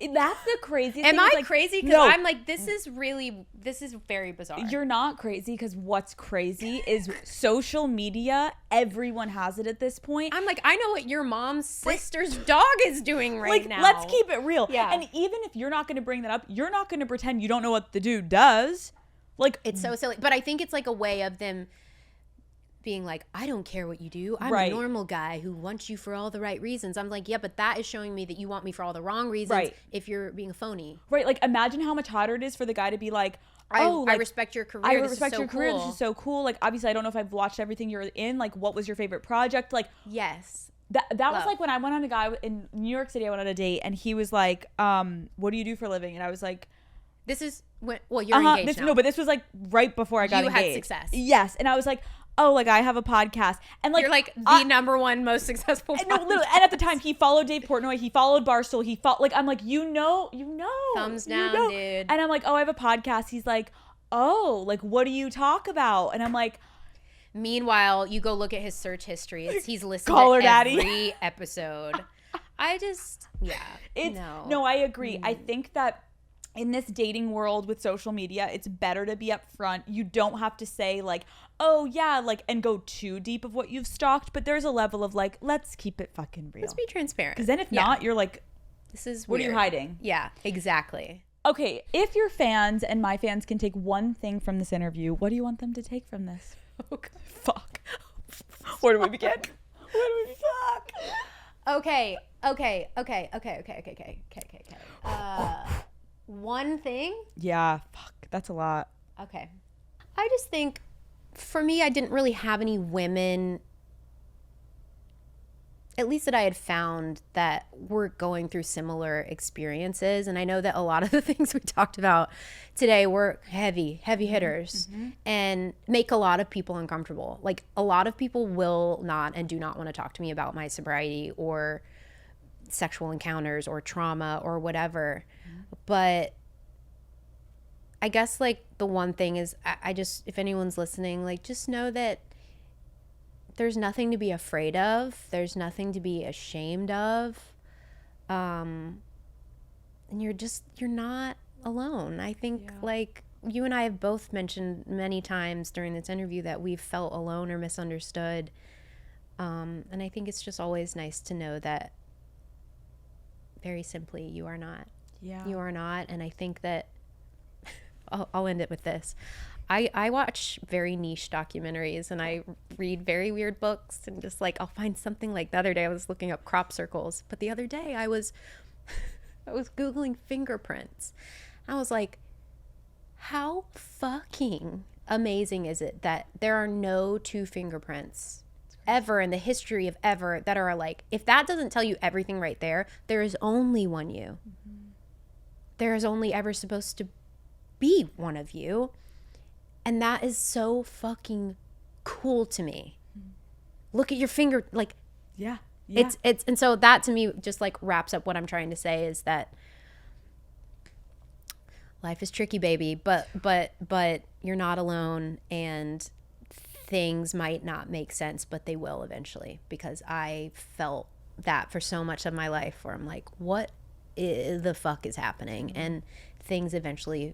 That's the craziest thing. Am I like, crazy? Because I'm like, this is very bizarre. You're not crazy, because what's crazy is social media, everyone has it at this point. I'm like, I know what your mom's sister's dog is doing right now. Let's keep it real. Yeah. And even if you're not going to bring that up, you're not going to pretend you don't know what the dude does. Like, it's so silly. But I think it's like a way of them being like, I don't care what you do. I'm a normal guy who wants you for all the right reasons. I'm like, yeah, but that is showing me that you want me for all the wrong reasons if you're being a phony. Right. Like, imagine how much harder it is for the guy to be like, oh, I respect your career. I respect your career. This is so cool. Like, obviously, I don't know if I've watched everything you're in. Like, what was your favorite project? Like, yes. That was like when I went on a guy in New York City, I went on a date, and he was like, what do you do for a living? And I was like, this is when, well, you're engaged now. No, but this was like right before I got engaged. You had success. Yes. And I was like, oh, like, I have a podcast. And like, you're like the number one most successful podcast. No, literally. And at the time, he followed Dave Portnoy, he followed Barstool, like, I'm like, you know. Thumbs down, dude. And I'm like, oh, I have a podcast. He's like, oh, like, what do you talk about? And I'm like, meanwhile, you go look at his search history. He's listened to every episode. No, I agree. I think that in this dating world with social media, it's better to be upfront. You don't have to say like, oh yeah, like, and go too deep of what you've stalked, but there's a level of like, let's keep it fucking real. Let's be transparent. Because then if not, you're like, this is what weird. are you hiding? Yeah, exactly. Okay, if your fans and my fans can take one thing from this interview, what do you want them to take from this? Oh, God. Fuck. Where do we begin? Fuck. Okay. One thing? Yeah, fuck. That's a lot. Okay. I just think, for me, I didn't really have any women, at least that I had found, that were going through similar experiences. And I know that a lot of the things we talked about today were heavy hitters and make a lot of people uncomfortable. Like, a lot of people will not and do not want to talk to me about my sobriety or sexual encounters or trauma or whatever. But I guess, like, the one thing is, I just, if anyone's listening, like, just know that there's nothing to be afraid of. There's nothing to be ashamed of. And you're not alone. I think, like, you and I have both mentioned many times during this interview that we've felt alone or misunderstood. And I think it's just always nice to know that, very simply, you are not. Yeah. You are not. And I think that I'll end it with this. I watch very niche documentaries and I read very weird books, and just like, I'll find something. Like, the other day I was looking up crop circles, but the other day I was Googling fingerprints. I was like, how fucking amazing is it that there are no two fingerprints ever in the history of ever that are like, if that doesn't tell you everything right there, there is only one you. There is only ever supposed to be one of you. And that is so fucking cool to me. Look at your finger, like, yeah. It's and so that to me just like wraps up what I'm trying to say, is that life is tricky, baby, but you're not alone, and things might not make sense, but they will eventually, because I felt that for so much of my life where I'm like, what the fuck is happening? And things eventually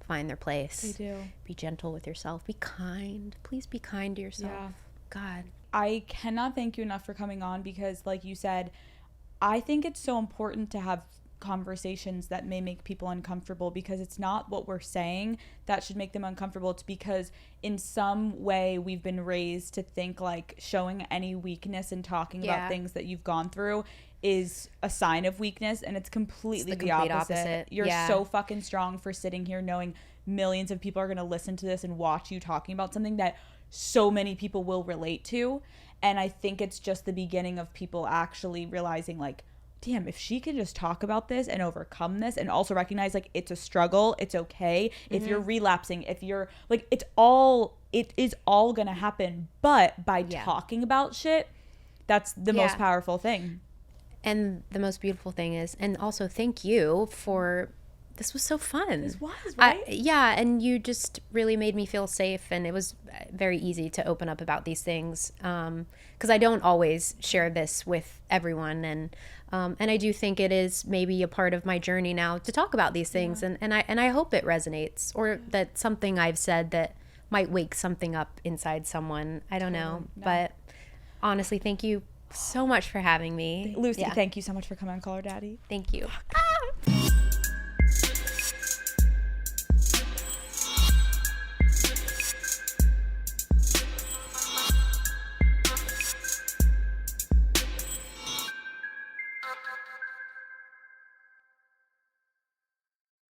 find their place. They do. Be gentle with yourself. Be kind. Please be kind to yourself. Yeah. God. I cannot thank you enough for coming on, because like you said, I think it's so important to have conversations that may make people uncomfortable, because it's not what we're saying that should make them uncomfortable. It's because in some way we've been raised to think like showing any weakness and talking about things that you've gone through is a sign of weakness, and it's completely the opposite. You're so fucking strong for sitting here knowing millions of people are going to listen to this and watch you talking about something that so many people will relate to. And I think it's just the beginning of people actually realizing like, damn, if she can just talk about this and overcome this, and also recognize like it's a struggle, it's okay if you're relapsing, if you're like, it is all gonna happen, but by talking about shit, that's the most powerful thing. And the most beautiful thing is, and also thank you for, this was so fun. This was, right? And you just really made me feel safe, and it was very easy to open up about these things, because I don't always share this with everyone, and I do think it is maybe a part of my journey now to talk about these things, and I hope it resonates, or that something I've said that might wake something up inside someone. I don't know, but honestly, thank you so much for having me. Lucy, thank you so much for coming on Call Her Daddy. Thank you.